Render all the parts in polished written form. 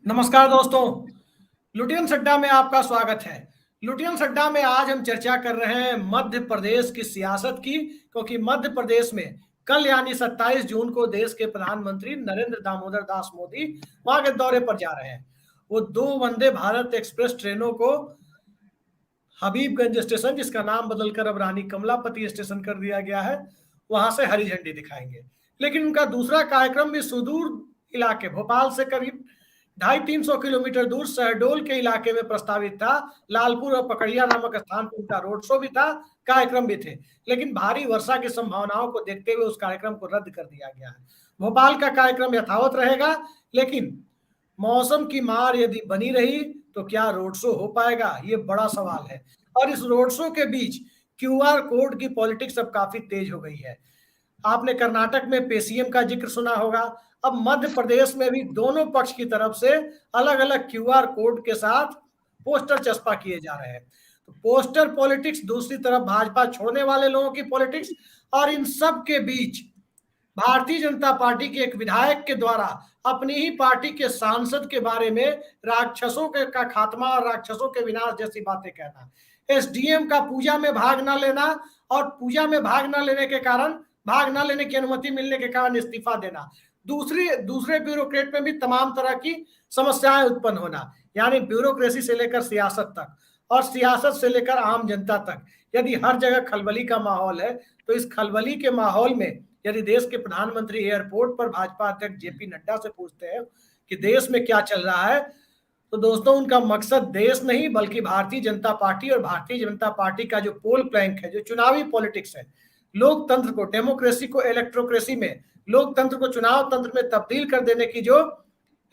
नमस्कार दोस्तों, लुटियंस अड्डा में आपका स्वागत है। लुटियंस अड्डा में आज हम चर्चा कर रहे हैं मध्य प्रदेश की सियासत की, क्योंकि मध्य प्रदेश में कल यानी 27 जून को देश के प्रधानमंत्री नरेंद्र दामोदर दास मोदी वहां के दौरे पर जा रहे हैं। वो 2 वंदे भारत एक्सप्रेस ट्रेनों को हबीबगंज स्टेशन, जिसका नाम बदलकर अब रानी कमलापति स्टेशन कर दिया गया है, वहां से हरी झंडी दिखाएंगे। लेकिन उनका दूसरा कार्यक्रम भी सुदूर इलाके भोपाल से करीब 250-300 किलोमीटर दूर शहडोल के इलाके में प्रस्तावित था। लालपुर और पकड़िया नामक स्थान पर उनका रोड शो भी था, कार्यक्रम भी थे, लेकिन भारी वर्षा की संभावनाओं को देखते हुए उस कार्यक्रम को रद्द कर दिया गया है। भोपाल का कार्यक्रम यथावत रहेगा, लेकिन मौसम की मार यदि बनी रही तो क्या रोड शो हो पाएगा, ये बड़ा सवाल है। और इस रोड शो के बीच क्यूआर कोड की पॉलिटिक्स अब काफी तेज हो गई है। आपने कर्नाटक में पेसीएम का जिक्र सुना होगा, अब मध्य प्रदेश में भी दोनों पक्ष की तरफ से अलग अलग क्यूआर कोड के साथ पोस्टर चस्पा किए जा रहे हैं। तो पोस्टर पॉलिटिक्स, दूसरी तरफ भाजपा छोड़ने वाले लोगों की पॉलिटिक्स, और इन सब के बीच भारतीय जनता पार्टी के एक विधायक के द्वारा अपनी ही पार्टी के सांसद के बारे में राक्षसों के का खात्मा और राक्षसों के विनाश जैसी बातें कहना, एसडीएम का पूजा में भाग न लेना और पूजा में भाग न लेने के कारण, भाग न लेने की अनुमति मिलने के कारण इस्तीफा देना, दूसरे ब्यूरोक्रेट में भी तमाम तरह की समस्याएं उत्पन्न होना, यानी ब्यूरोक्रेसी से लेकर सियासत तक और सियासत से लेकर आम जनता तक। यदि हर जगह खलबली का माहौल है, तो इस खलबली के माहौल में यदि देश के प्रधानमंत्री एयरपोर्ट पर भाजपा अध्यक्ष जेपी नड्डा से पूछते हैं कि देश में क्या चल रहा है, तो दोस्तों उनका मकसद देश नहीं बल्कि भारतीय जनता पार्टी और भारतीय जनता पार्टी का जो पोल प्लैंक है, जो चुनावी पॉलिटिक्स है, लोकतंत्र को, डेमोक्रेसी को इलेक्ट्रोक्रेसी में, लोकतंत्र को चुनाव तंत्र में तब्दील कर देने की जो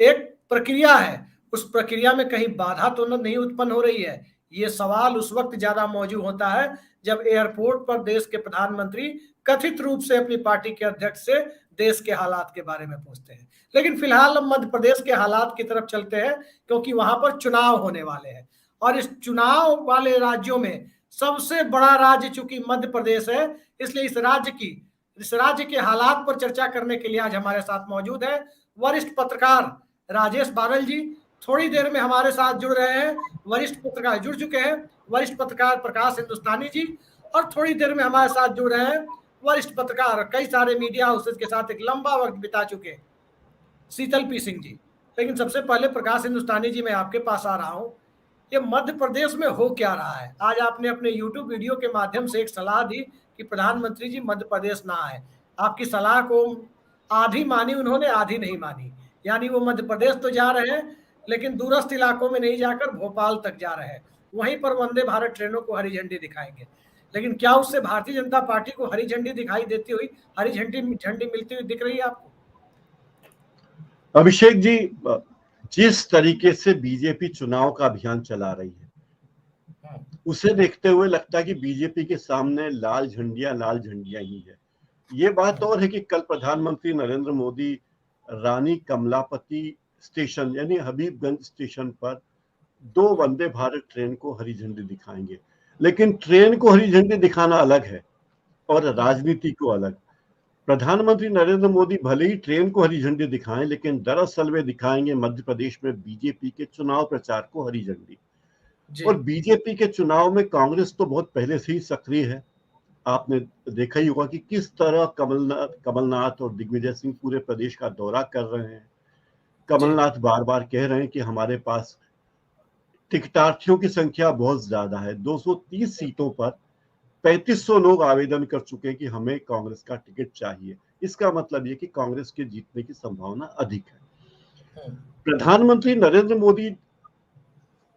एक प्रक्रिया है, उस प्रक्रिया में कहीं बाधा तो नहीं उत्पन्न हो रही है। ये सवाल उस वक्त ज्यादा मौजूद होता है जब एयरपोर्ट पर देश के प्रधानमंत्री कथित रूप से अपनी पार्टी के अध्यक्ष से देश के हालात के बारे में पूछते हैं। लेकिन फिलहाल हम मध्य प्रदेश के हालात की तरफ चलते हैं, क्योंकि वहां पर चुनाव होने वाले हैं और इस चुनाव वाले राज्यों में सबसे बड़ा राज्य चूंकि मध्य प्रदेश है, इसलिए इस राज्य के हालात पर चर्चा करने के लिए आज हमारे साथ मौजूद है वरिष्ठ पत्रकार राजेश बारल जी। थोड़ी देर में हमारे साथ जुड़ रहे हैं वरिष्ठ पत्रकार, जुड़ चुके हैं वरिष्ठ पत्रकार प्रकाश हिंदुस्तानी जी, और थोड़ी देर में हमारे साथ जुड़ रहे हैं वरिष्ठ पत्रकार, कई सारे मीडिया हाउसेज के साथ एक लंबा वक्त बिता चुके शीतल पी सिंह जी। लेकिन सबसे पहले प्रकाश हिंदुस्तानी जी, मैं आपके पास आ रहा हूं, ये मध्य प्रदेश में हो क्या रहा है? आज आपने अपने यूट्यूब वीडियो के माध्यम से एक सलाह दी कि प्रधानमंत्री जी मध्य प्रदेश ना आए। आपकी सलाह को आधी मानी उन्होंने, आधी नहीं मानी, यानी वो मध्य प्रदेश तो जा रहे हैं लेकिन दूरस्थ इलाकों में नहीं जाकर भोपाल तक जा रहे हैं, वहीं पर वंदे भारत ट्रेनों को हरी झंडी दिखाएंगे। लेकिन क्या उससे भारतीय जनता पार्टी को हरी झंडी दिखाई देती हुई, हरी झंडी मिलती हुई दिख रही है आपको? अभिषेक जी, जिस तरीके से बीजेपी चुनाव का अभियान चला रही है, उसे देखते हुए लगता है कि बीजेपी के सामने लाल झंडियां ही है। ये बात और है कि कल प्रधानमंत्री नरेंद्र मोदी रानी कमलापति स्टेशन यानी हबीबगंज स्टेशन पर 2 वंदे भारत ट्रेन को हरी झंडी दिखाएंगे। लेकिन ट्रेन को हरी झंडी दिखाना अलग है और राजनीति को अलग। प्रधानमंत्री नरेंद्र मोदी भले ही ट्रेन को हरी झंडी दिखाएं, लेकिन दरअसल वे दिखाएंगे मध्य प्रदेश में बीजेपी के चुनाव प्रचार को हरी झंडी। और बीजेपी के चुनाव में कांग्रेस तो बहुत पहले से ही सक्रिय है। आपने देखा ही होगा कि किस तरह कमलनाथ और दिग्विजय सिंह पूरे प्रदेश का दौरा कर रहे हैं। कमलनाथ बार बार कह रहे हैं कि हमारे पास टिकटार्थियों की संख्या बहुत ज्यादा है, 230 सीटों पर 3500 लोग आवेदन कर चुके हैं कि हमें कांग्रेस का टिकट चाहिए। इसका मतलब ये कि कांग्रेस के जीतने की संभावना अधिक है। प्रधानमंत्री नरेंद्र मोदी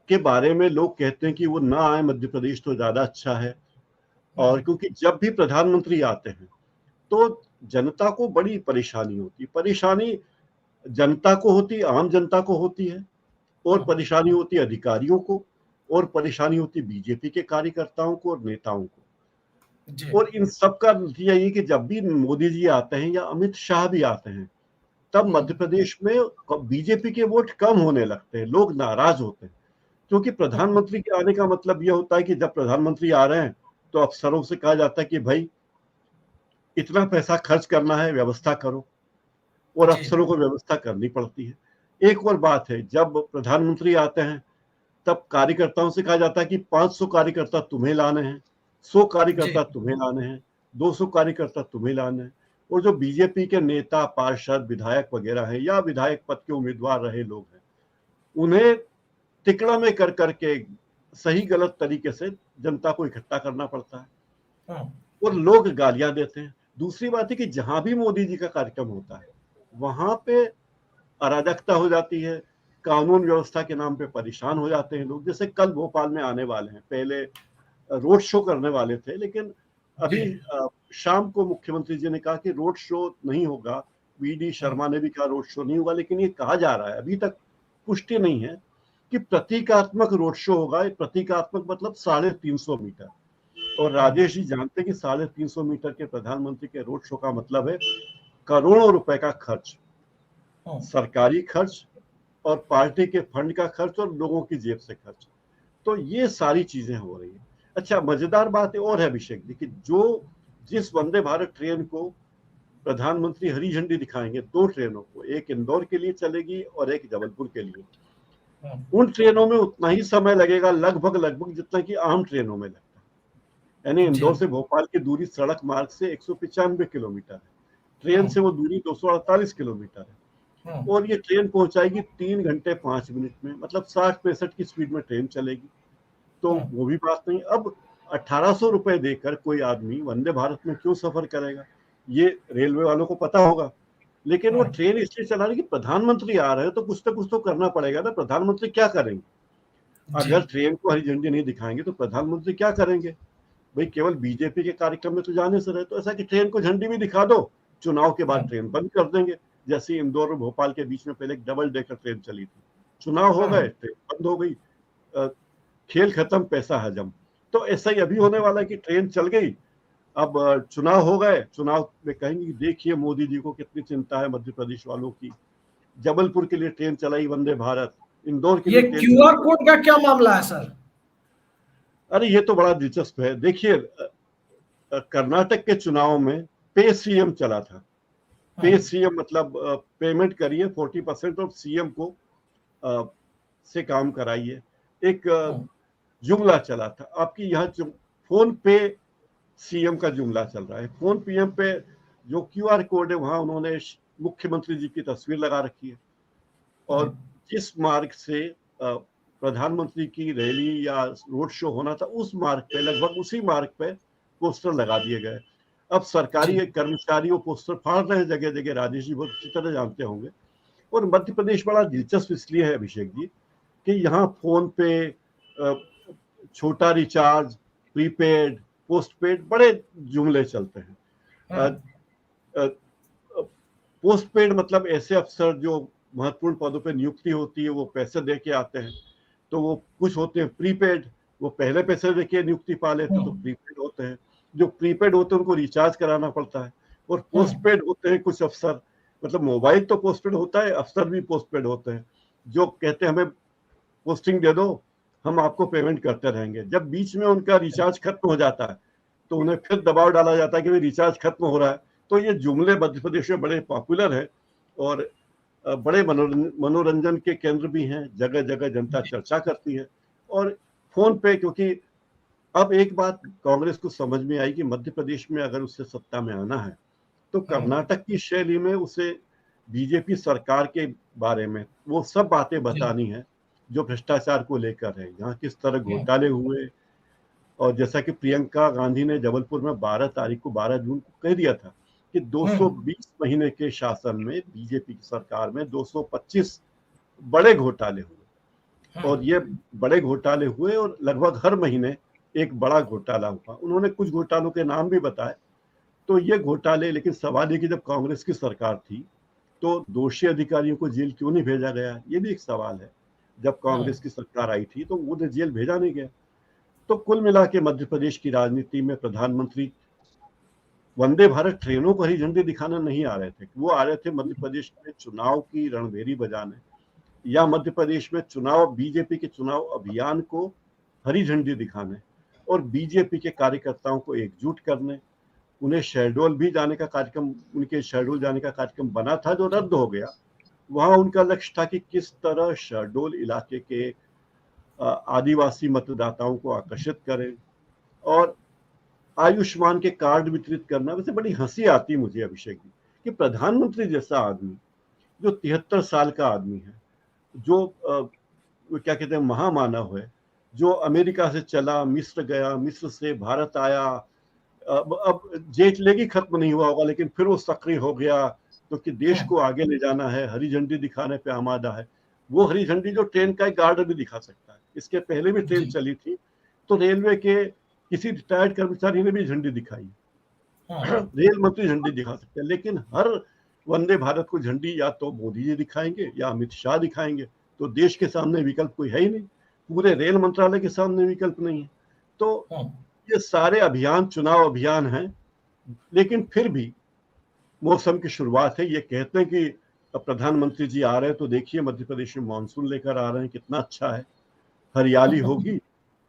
के बारे में लोग कहते हैं कि वो ना आए मध्य प्रदेश तो ज्यादा अच्छा है, और क्योंकि जब भी प्रधानमंत्री आते हैं तो जनता को बड़ी परेशानी होती है। परेशानी जनता को होती, आम जनता को होती है, और परेशानी होती है अधिकारियों को, और परेशानी होती है बीजेपी के कार्यकर्ताओं को और नेताओं को। और इन सब का नतीजा ये कि जब भी मोदी जी आते हैं या अमित शाह भी आते हैं, तब मध्य प्रदेश में बीजेपी के वोट कम होने लगते हैं, लोग नाराज होते हैं। क्योंकि प्रधानमंत्री के आने का मतलब यह होता है कि जब प्रधानमंत्री आ रहे हैं तो अफसरों से कहा जाता है कि भाई इतना पैसा खर्च करना है, व्यवस्था करो, और अफसरों को व्यवस्था करनी पड़ती है। एक और बात है, जब प्रधानमंत्री आते हैं तब कार्यकर्ताओं से कहा जाता है कि 500 कार्यकर्ता तुम्हें लाने हैं, 100 कार्यकर्ता तुम्हें लाने हैं, 200 कार्यकर्ता तुम्हें लाने हैं। और जो बीजेपी के नेता, पार्षद, विधायक वगैरह हैं या विधायक पद के उम्मीदवार रहे लोग हैं, उन्हें तिकड़ा में कर करके सही गलत तरीके से जनता को इकट्ठा करना पड़ता है और लोग गालियां देते हैं। दूसरी बात है कि जहां भी मोदी जी का कार्यक्रम होता है वहां पे अराजकता हो जाती है, कानून व्यवस्था के नाम पे परेशान हो जाते हैं लोग। जैसे कल भोपाल में आने वाले हैं, पहले रोड शो करने वाले थे, लेकिन अभी शाम को मुख्यमंत्री जी ने कहा कि रोड शो नहीं होगा। वीडी शर्मा ने भी कहा रोड शो नहीं होगा, लेकिन ये कहा जा रहा है, अभी तक पुष्टि नहीं है, कि प्रतीकात्मक रोड शो होगा। प्रतीकात्मक मतलब 350 मीटर। और राजेश जी जानते हैं कि 350 मीटर के प्रधानमंत्री के रोड शो का मतलब है करोड़ों रुपए का खर्च, सरकारी खर्च और पार्टी के फंड का खर्च और लोगों की जेब से खर्च। तो ये सारी चीजें हो रही है। अच्छा, मजेदार बात और है अभिषेक जी कि जिस वंदे भारत ट्रेन को प्रधानमंत्री हरी झंडी दिखाएंगे, 2 ट्रेनों को, एक इंदौर के लिए चलेगी और एक जबलपुर के लिए, उन ट्रेनों में उतना ही समय लगेगा लगभग जितना कि आम ट्रेनों में लगता है। यानी इंदौर से भोपाल की दूरी सड़क मार्ग से 195 किलोमीटर है, ट्रेन से वो दूरी 248 किलोमीटर है, और ये ट्रेन पहुंचाएगी 3 घंटे 5 मिनट में, मतलब 60-65 की स्पीड में ट्रेन चलेगी। तो वो भी बात नहीं। अब 1800 रुपए देकर कोई आदमी वंदे भारत में क्यों सफर करेगा, ये रेलवे वालों को पता होगा। लेकिन वो ट्रेन इसलिए चला रही कि प्रधानमंत्री आ रहे हैं, तो कुछ तो करना पड़ेगा ना। प्रधानमंत्री क्या करेंगे? अगर ट्रेन को हरी झंडी नहीं दिखाएंगे तो प्रधानमंत्री क्या करेंगे? भाई केवल बीजेपी के कार्यक्रम में तो जाने से रहे, तो ऐसा कि ट्रेन को झंडी भी दिखा दो, चुनाव के बाद ट्रेन बंद कर देंगे। जैसे इंदौर और भोपाल के बीच में पहले एक डबल डेकर ट्रेन चली थी, चुनाव हो गए, ट्रेन बंद हो गई, खेल खत्म, पैसा हजम। तो ऐसा ही अभी होने वाला है कि ट्रेन चल गई, अब चुनाव हो गए, चुनाव में कहेंगे कि देखिए मोदी जी को कितनी चिंता है मध्य प्रदेश वालों की, जबलपुर के लिए ट्रेन चलाई वंदे भारत, इंदौर के लिए ट्रेन। क्यूआर कोड का क्या मामला है सर? अरे ये तो बड़ा दिलचस्प है। देखिए, कर्नाटक के चुनाव में पे सीएम चला था। पे सीएम मतलब पेमेंट करिए 40% और सीएम को से काम कराइए, एक जुमला चला था। आपकी यहाँ फोन पे सीएम का जुमला चल रहा है। फोन पीएम पे जो क्यूआर कोड है वहां उन्होंने मुख्यमंत्री जी की तस्वीर लगा रखी है, और जिस मार्ग से प्रधानमंत्री की रैली या रोड शो होना था उस मार्ग पे, लगभग उसी मार्ग पे पोस्टर लगा दिए गए। अब सरकारी कर्मचारी वो पोस्टर फाड़ रहे हैं जगह जगह, राजेश जी बहुत अच्छी तरह जानते होंगे। और मध्य प्रदेश बड़ा दिलचस्प इसलिए है अभिषेक जी कि यहाँ फोन पे, छोटा रिचार्ज, प्रीपेड, पोस्टपेड, बड़े जुमले चलते हैं। पोस्टपेड मतलब ऐसे अफसर जो महत्वपूर्ण पदों पे नियुक्ति होती है वो पैसे दे के आते हैं, तो वो कुछ होते हैं प्रीपेड, वो पहले पैसे दे के नियुक्ति पा लेते हैं, तो प्रीपेड होते हैं। जो प्रीपेड होते हैं उनको रिचार्ज कराना पड़ता है। और पोस्टपेड होते हैं कुछ अफसर, मतलब मोबाइल तो पोस्टपेड होता है, अफसर भी पोस्टपेड होते हैं, जो कहते हैं हमें पोस्टिंग दे दो, हम आपको पेमेंट करते रहेंगे। जब बीच में उनका रिचार्ज खत्म हो जाता है तो उन्हें फिर दबाव डाला जाता है कि भाई रिचार्ज खत्म हो रहा है। तो ये जुमले मध्य प्रदेश में बड़े पॉपुलर है और बड़े मनोरंजन के केंद्र भी हैं, जगह जगह जनता चर्चा करती है। और फोन पे, क्योंकि अब एक बात कांग्रेस को समझ में आई कि मध्य प्रदेश में अगर उसे सत्ता में आना है तो कर्नाटक की शैली में उसे बीजेपी सरकार के बारे में वो सब बातें बतानी है जो भ्रष्टाचार को लेकर है, यहाँ किस तरह घोटाले हुए। और जैसा कि प्रियंका गांधी ने जबलपुर में 12 जून को कह दिया था कि 220 महीने के शासन में बीजेपी की सरकार में 225 बड़े घोटाले हुए, और ये बड़े घोटाले हुए और लगभग हर महीने एक बड़ा घोटाला हुआ। उन्होंने कुछ घोटालों के नाम भी बताए। तो ये घोटाले, लेकिन सवाल ये कि जब कांग्रेस की सरकार थी तो दोषी अधिकारियों को जेल क्यों नहीं भेजा गया, ये भी एक सवाल है। जब कांग्रेस की सरकार आई थी तो उन्हें जेल भेजा नहीं गया। तो कुल मिला के मध्य प्रदेश की राजनीति में प्रधानमंत्री वंदे भारत ट्रेनों को हरी झंडी दिखाने नहीं आ रहे थे, वो आ रहे थे मध्य प्रदेश में चुनाव की रणभेरी बजाने, या मध्य प्रदेश में चुनाव, बीजेपी के चुनाव अभियान को हरी झंडी दिखाने और बीजेपी के कार्यकर्ताओं को एकजुट करने। उन्हें शहडोल भी जाने का कार्यक्रम, उनके शहडोल जाने का कार्यक्रम बना था जो रद्द हो गया, वहां उनका लक्ष्य था कि किस तरह शहडोल इलाके के आदिवासी मतदाताओं को आकर्षित करें और आयुष्मान के कार्ड वितरित करना। वैसे बड़ी हंसी आती मुझे अभिषेक जी कि प्रधानमंत्री जैसा आदमी जो 73 साल का आदमी है, जो क्या कहते हैं महामानव है, जो अमेरिका से चला, मिस्र गया, मिस्र से भारत आया, अब जेट लेगी खत्म नहीं हुआ होगा लेकिन फिर वो सक्रिय हो गया तो कि देश को आगे ले जाना है, हरी झंडी दिखाने पे आमादा है। वो हरी झंडी जो ट्रेन का एक गार्ड भी दिखा सकता है। इसके पहले भी ट्रेन चली थी तो रेलवे के किसी रिटायर्ड कर्मचारी ने भी झंडी दिखाई, रेल मंत्री झंडी दिखा सकते हैं, लेकिन हर वंदे भारत को झंडी या तो मोदी जी दिखाएंगे या अमित शाह दिखाएंगे। तो देश के सामने विकल्प कोई है ही नहीं, पूरे रेल मंत्रालय के सामने विकल्प नहीं है। तो ये सारे अभियान चुनाव अभियान हैं, लेकिन फिर भी मौसम की शुरुआत है। ये कहते हैं कि प्रधानमंत्री जी आ रहे हैं तो देखिए मध्य प्रदेश में मानसून लेकर आ रहे हैं, कितना अच्छा है, हरियाली होगी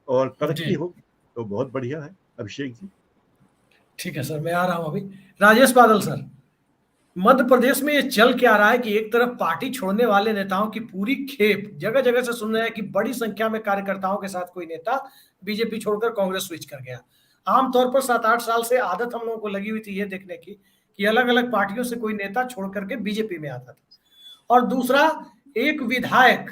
और तरक्की होगी, तो बहुत बढ़िया है। अभिषेक जी ठीक है सर, मैं आ रहा हूं अभी। राजेश बादल सर, मध्य प्रदेश में ये चल क्या रहा है कि एक तरफ पार्टी छोड़ने वाले नेताओं की पूरी खेप, जगह जगह से सुन रहे हैं कि बड़ी संख्या में कार्यकर्ताओं के साथ कोई नेता बीजेपी छोड़कर कांग्रेस स्विच कर गया। आमतौर पर 7-8 साल से आदत हम लोगों को लगी हुई थी ये देखने की कि अलग अलग पार्टियों से कोई नेता छोड़ करके बीजेपी में आता था। और दूसरा, एक विधायक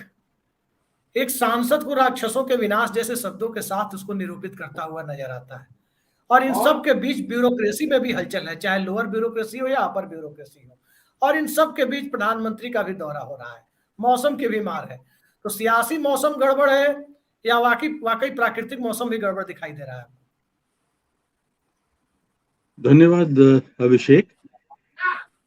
एक सांसद को राक्षसों के विनाश जैसे शब्दों के साथ उसको निरूपित करता हुआ नजर आता है। और इन सब के बीच ब्यूरोक्रेसी में भी हलचल है, चाहे लोअर ब्यूरोक्रेसी हो या अपर ब्यूरोक्रेसी हो। और इन सब के बीच प्रधानमंत्री का भी दौरा हो रहा है, मौसम की भी मार है। तो सियासी मौसम गड़बड़ है या वाकई प्राकृतिक मौसम भी गड़बड़ दिखाई दे रहा है? धन्यवाद अभिषेक।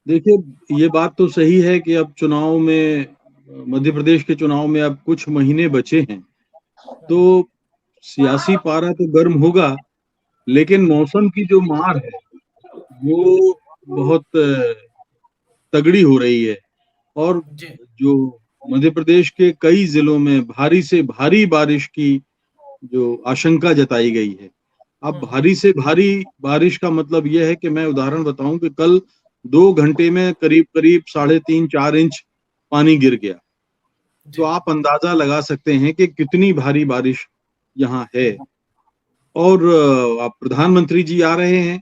देखिए, ये बात तो सही है कि अब चुनाव में, मध्य प्रदेश के चुनाव में अब कुछ महीने बचे हैं, तो सियासी पारा तो गर्म होगा, लेकिन मौसम की जो मार है वो बहुत तगड़ी हो रही है। और जो मध्य प्रदेश के कई जिलों में भारी से भारी बारिश की जो आशंका जताई गई है। अब भारी से भारी बारिश का मतलब यह है कि मैं उदाहरण बताऊं कि कल 2 घंटे में करीब 3.5-4 इंच पानी गिर गया। तो आप अंदाजा लगा सकते हैं कि कितनी भारी बारिश यहाँ है। और प्रधानमंत्री जी आ रहे हैं,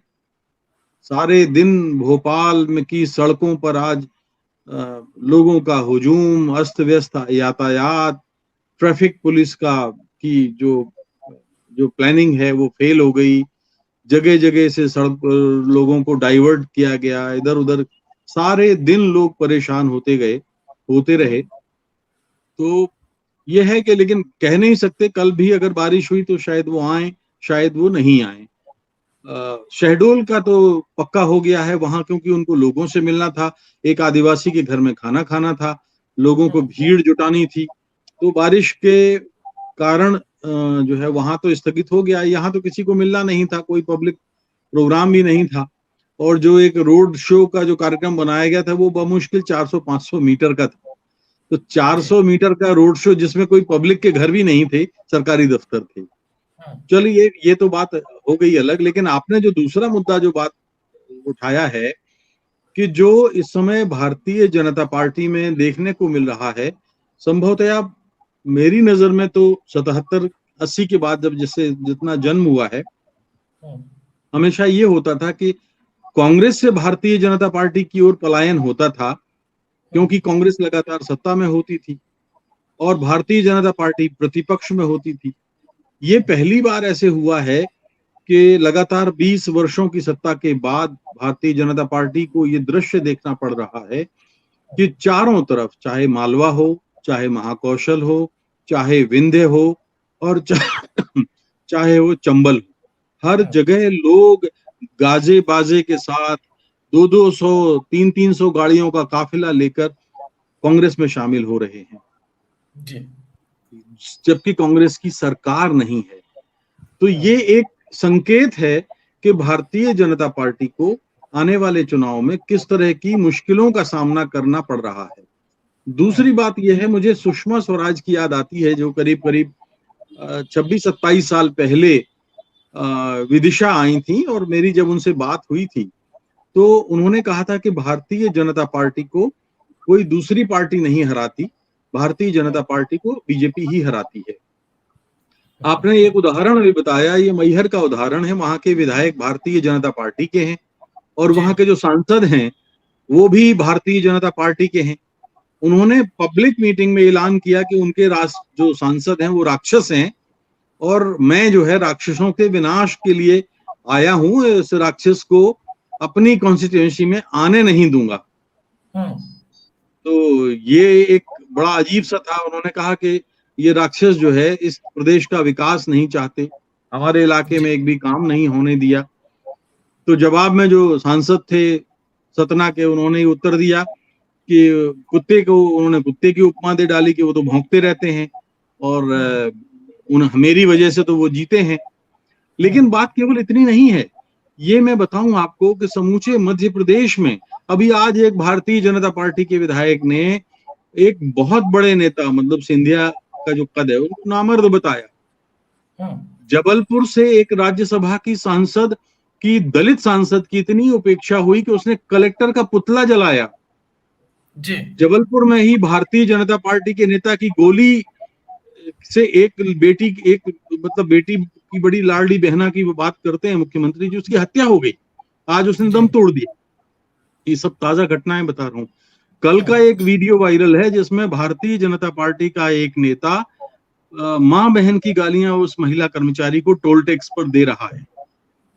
सारे दिन भोपाल में की सड़कों पर आज लोगों का हुजूम, अस्त व्यस्त यातायात, ट्रैफिक पुलिस की जो प्लानिंग है वो फेल हो गई। जगह जगह से सड़क लोगों को डाइवर्ट किया गया, इधर उधर सारे दिन लोग परेशान होते रहे। तो यह है कि, लेकिन कह नहीं सकते, कल भी अगर बारिश हुई तो शायद वो आए, शायद वो नहीं आए। शहडोल का तो पक्का हो गया है वहां, क्योंकि उनको लोगों से मिलना था, एक आदिवासी के घर में खाना खाना था, लोगों को भीड़ जुटानी थी। तो बारिश के कारण जो है वहां तो स्थगित हो गया। यहाँ तो किसी को मिलना नहीं था, कोई पब्लिक प्रोग्राम भी नहीं था। और जो एक रोड शो का जो कार्यक्रम बनाया गया था वो बमुश्किल 400-500 मीटर का था। तो 400 मीटर का रोड शो जिसमें कोई पब्लिक के घर भी नहीं थे, सरकारी दफ्तर थे। चलिए, ये तो बात हो गई अलग। लेकिन आपने जो दूसरा मुद्दा जो बात उठाया है कि जो इस समय भारतीय जनता पार्टी में देखने को मिल रहा है, संभवतः मेरी नजर में तो 77-80 के बाद जब जैसे जितना जन्म हुआ है, हमेशा ये होता था कि कांग्रेस से भारतीय जनता पार्टी की ओर पलायन होता था, क्योंकि कांग्रेस लगातार सत्ता में होती थी और भारतीय जनता पार्टी प्रतिपक्ष में होती थी। ये पहली बार ऐसे हुआ है कि लगातार 20 वर्षों की सत्ता के बाद भारतीय जनता पार्टी को ये दृश्य देखना पड़ रहा है कि चारों तरफ, चाहे मालवा हो, चाहे महाकौशल हो, चाहे विंध्य हो और चाहे वो चंबल हो, हर जगह लोग गाजे बाजे के साथ 200-200, 300-300 गाड़ियों का काफिला लेकर कांग्रेस में शामिल हो रहे हैं, जबकि कांग्रेस की सरकार नहीं है। तो ये एक संकेत है कि भारतीय जनता पार्टी को आने वाले चुनाव में किस तरह की मुश्किलों का सामना करना पड़ रहा है। दूसरी बात यह है, मुझे सुषमा स्वराज की याद आती है, जो करीब 26-27 साल पहले विदिशा आई थी और मेरी जब उनसे बात हुई थी तो उन्होंने कहा था कि भारतीय जनता पार्टी को कोई दूसरी पार्टी नहीं हराती, भारतीय जनता पार्टी को बीजेपी ही हराती है। आपने एक उदाहरण भी बताया, ये मैहर का उदाहरण है। वहां के विधायक भारतीय जनता पार्टी के हैं और वहां के जो सांसद हैं वो भी भारतीय जनता पार्टी के हैं। उन्होंने पब्लिक मीटिंग में ऐलान किया कि उनके जो सांसद हैं वो राक्षस हैं और मैं जो है राक्षसों के विनाश के लिए आया हूं, इस राक्षस को अपनी कॉन्स्टिट्यूएंसी में आने नहीं दूंगा। तो ये एक बड़ा अजीब सा था। उन्होंने कहा कि ये राक्षस जो है इस प्रदेश का विकास नहीं चाहते, हमारे इलाके में एक भी काम नहीं होने दिया। तो जवाब में जो सांसद थे सतना के, उन्होंने उत्तर दिया कि उन्होंने कुत्ते की उपमा दे डाली कि वो तो भौंकते रहते हैं और मेरी वजह से तो वो जीते हैं। लेकिन बात केवल इतनी नहीं है। ये मैं बताऊं आपको कि समूचे मध्य प्रदेश में अभी आज एक भारतीय जनता पार्टी के विधायक ने एक बहुत बड़े नेता, मतलब सिंधिया का जो पद है, उनको नामर्द बताया। जबलपुर से एक राज्यसभा की सांसद की, दलित सांसद की इतनी उपेक्षा हुई कि उसने कलेक्टर का पुतला जलाया। जी। जबलपुर में ही भारतीय जनता पार्टी के नेता की गोली से एक बेटी की बड़ी लाडली बहना की वो बात करते हैं मुख्यमंत्री जी, उसकी हत्या हो गई। आज उसने दम तोड़ दिया। ये सब ताजा घटनाएं बता रहा हूं। कल का एक वीडियो वायरल है जिसमें भारतीय जनता पार्टी का एक नेता मां बहन की गालियां उस महिला कर्मचारी को टोल टैक्स पर दे रहा है।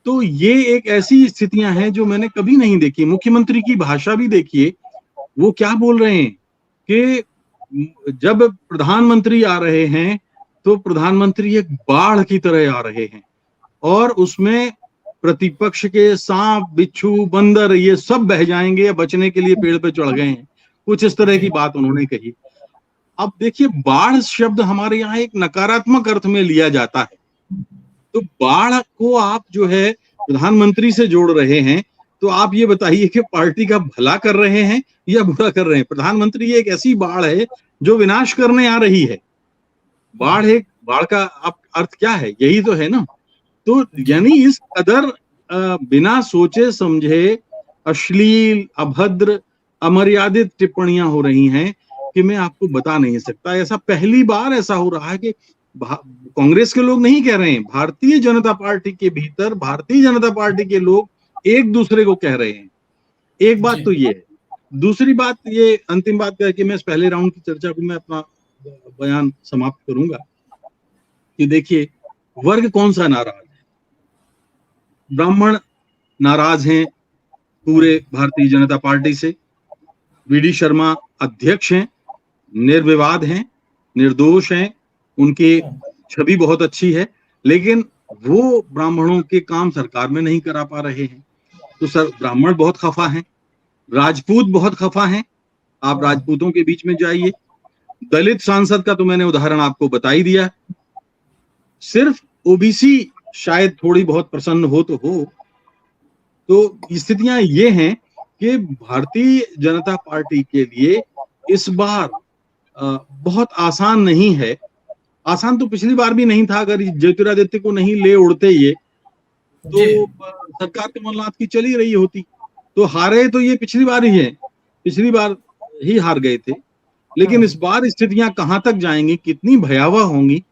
तो ये एक ऐसी स्थितियां हैं जो मैंने कभी नहीं देखी। मुख्यमंत्री की भाषा भी देखिए, वो क्या बोल रहे हैं कि जब प्रधानमंत्री आ रहे हैं तो प्रधानमंत्री एक बाढ़ की तरह आ रहे हैं और उसमें प्रतिपक्ष के सांप, बिच्छू, बंदर ये सब बह जाएंगे या बचने के लिए पेड़ पे चढ़ गए हैं। कुछ इस तरह की बात उन्होंने कही। अब देखिए, बाढ़ शब्द हमारे यहाँ एक नकारात्मक अर्थ में लिया जाता है। तो बाढ़ को आप जो है प्रधानमंत्री से जोड़ रहे हैं, तो आप ये बताइए कि पार्टी का भला कर रहे हैं या बुरा कर रहे हैं। प्रधानमंत्री एक ऐसी बाढ़ है जो विनाश करने आ रही है। बाढ़ का आप अर्थ क्या है, यही तो है ना। तो यानी इस कदर बिना सोचे समझे अश्लील, अभद्र, अमर्यादित टिप्पणियां हो रही हैं कि मैं आपको बता नहीं सकता। ऐसा पहली बार ऐसा हो रहा है कि कांग्रेस के लोग नहीं कह रहे हैं, भारतीय जनता पार्टी के भीतर भारतीय जनता पार्टी के लोग एक दूसरे को कह रहे हैं। एक बात तो ये है। दूसरी बात, ये अंतिम बात करके मैं इस पहले राउंड की चर्चा को मैं अपना बयान समाप्त करूंगा कि देखिए, वर्ग कौन सा नाराज है? ब्राह्मण नाराज हैं पूरे भारतीय जनता पार्टी से। वी.डी. शर्मा अध्यक्ष हैं, निर्विवाद हैं, निर्दोष हैं, उनकी छवि बहुत अच्छी है, लेकिन वो ब्राह्मणों के काम सरकार में नहीं करा पा रहे हैं। तो सर, ब्राह्मण बहुत खफा हैं, राजपूत बहुत खफा हैं। आप राजपूतों के बीच में जाइए। दलित सांसद का तो मैंने उदाहरण आपको बता ही दिया। सिर्फ ओबीसी शायद थोड़ी बहुत प्रसन्न हो तो स्थितियां ये हैं कि भारतीय जनता पार्टी के लिए इस बार बहुत आसान नहीं है। आसान तो पिछली बार भी नहीं था। अगर ज्योतिरादित्य को नहीं ले उड़ते ये, तो सरकार कमलनाथ की चली रही होती। तो हारे तो ये पिछली बार ही है, पिछली बार ही हार गए थे। लेकिन इस बार स्थितियां कहां तक जाएंगी, कितनी भयावह होंगी,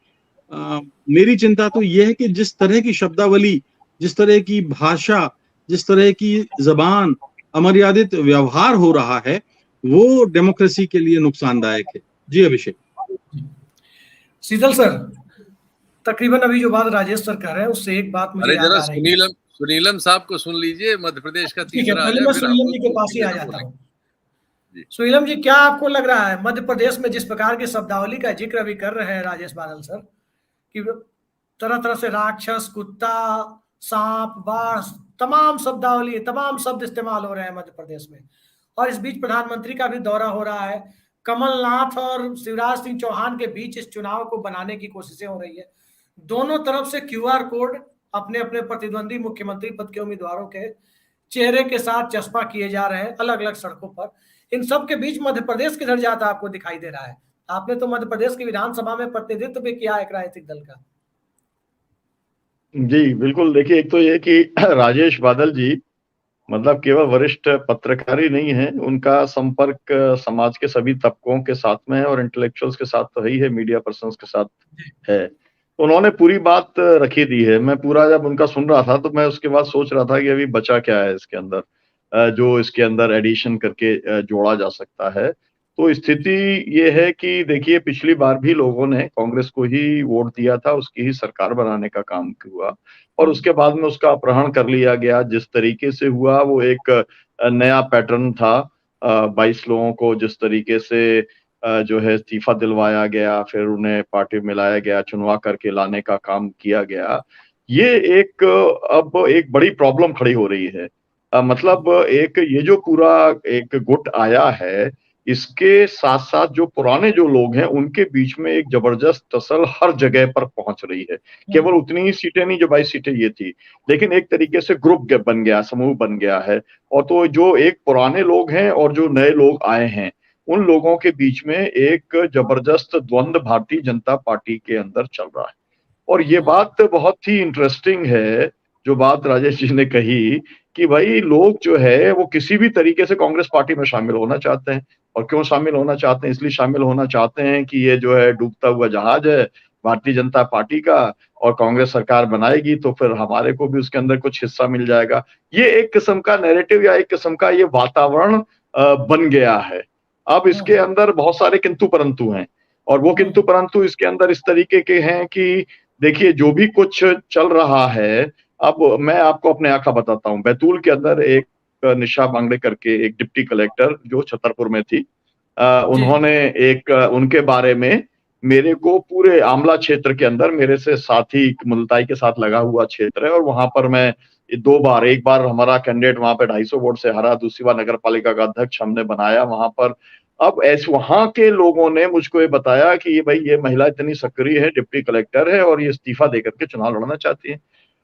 मेरी चिंता तो यह है कि जिस तरह की शब्दावली, जिस तरह की भाषा, जिस तरह की जबान, अमर्यादित व्यवहार हो रहा है, वो डेमोक्रेसी के लिए नुकसानदायक है। जी अभिषेक। शीतल सर, तकरीबन अभी जो बात राजेश सर कर रहे हैं उससे एक बात मुझे याद आ रही है। सुनीलम साहब को सुन लीजिए, मध्य प्रदेश का ठीक है, पहले मैं सुनीलम जी के पास ही आ जाता हूँ। सुनीलम जी, क्या आपको लग रहा है मध्य प्रदेश में जिस प्रकार की शब्दावली का जिक्र अभी कर रहे हैं राजेश बादल सर, कि तरह तरह से राक्षस, कुत्ता, सांप, बाढ़, तमाम शब्दावली, तमाम शब्द इस्तेमाल हो रहे हैं मध्य प्रदेश में, और इस बीच प्रधानमंत्री का भी दौरा हो रहा है, कमलनाथ और शिवराज सिंह चौहान के बीच इस चुनाव को बनाने की कोशिशें हो रही है। दोनों तरफ से क्यूआर कोड अपने अपने प्रतिद्वंदी मुख्यमंत्री पद के उम्मीदवारों के चेहरे के साथ चस्पा किए जा रहे हैं अलग अलग सड़कों पर। इन सब के बीच मध्य प्रदेश किधर जाता आपको दिखाई दे रहा है? आपने तो मध्य प्रदेश की विधानसभा में प्रतिनिधित्व भी किया एक राजनीतिक दल का। जी बिल्कुल। देखिए, एक तो ये कि राजेश बादल जी मतलब केवल वरिष्ठ पत्रकार ही नहीं है, उनका संपर्क समाज के सभी तबकों के साथ में है और इंटेलेक्चुअल्स के साथ तो है ही है, मीडिया पर्सन्स के साथ है। उन्होंने पूरी बात रखी दी है। मैं पूरा जब उनका सुन रहा था तो मैं उसके बाद सोच रहा था कि अभी बचा क्या है इसके अंदर, जो इसके अंदर एडिशन करके जोड़ा जा सकता है। तो स्थिति ये है कि देखिए, पिछली बार भी लोगों ने कांग्रेस को ही वोट दिया था, उसकी ही सरकार बनाने का काम हुआ और उसके बाद में उसका अपहरण कर लिया गया। जिस तरीके से हुआ वो एक नया पैटर्न था। 22 लोगों को जिस तरीके से जो है इस्तीफा दिलवाया गया, फिर उन्हें पार्टी में मिलाया गया, चुनवा करके लाने का काम किया गया। ये एक अब एक बड़ी प्रॉब्लम खड़ी हो रही है। मतलब एक ये जो पूरा एक गुट आया है, इसके साथ-साथ जो पुराने जो लोग हैं, उनके बीच में एक जबरदस्त टसल हर जगह पर पहुँच रही है। केवल उतनी ही सीटें नहीं, जो 22 सीटें ये थी, लेकिन एक तरीके से ग्रुप बन गया, समूह बन गया है। और तो जो एक पुराने लोग हैं और जो नए लोग आए हैं, उन लोगों के बीच में एक जबरदस्त द्वंद भारतीय जनता पार्टी के अंदर चल रहा है। और ये बात बहुत ही इंटरेस्टिंग है, जो बात राजेश जी ने कही कि भाई लोग जो है वो किसी भी तरीके से कांग्रेस पार्टी में शामिल होना चाहते हैं। और क्यों शामिल होना चाहते हैं? इसलिए शामिल होना चाहते हैं कि ये जो है डूबता हुआ जहाज है भारतीय जनता पार्टी का, और कांग्रेस सरकार बनाएगी तो फिर हमारे को भी उसके अंदर कुछ हिस्सा मिल जाएगा। ये एक किस्म का नैरेटिव या एक किस्म का ये वातावरण बन गया है। अब इसके अंदर बहुत सारे किंतु परंतु हैं, और वो किंतु परंतु इसके अंदर इस तरीके के हैं कि देखिए, जो भी कुछ चल रहा है, अब मैं आपको अपने आँखों बताता हूँ। बैतूल के अंदर एक निशा बांगड़े करके एक डिप्टी कलेक्टर जो छतरपुर में थी, उन्होंने एक उनके बारे में मेरे को पूरे आमला क्षेत्र के अंदर, मेरे से साथी मुल्ताई के साथ लगा हुआ क्षेत्र है और वहां पर मैं 2 बार, एक बार हमारा कैंडिडेट वहां पे 250 वोट से हरा, दूसरी बार नगर पालिका का अध्यक्ष हमने बनाया वहां पर। अब ऐसे वहां के लोगों ने मुझको ये बताया कि ये भाई, ये महिला इतनी सक्रिय है, डिप्टी कलेक्टर है और ये इस्तीफा देकर के चुनाव लड़ना चाहती है।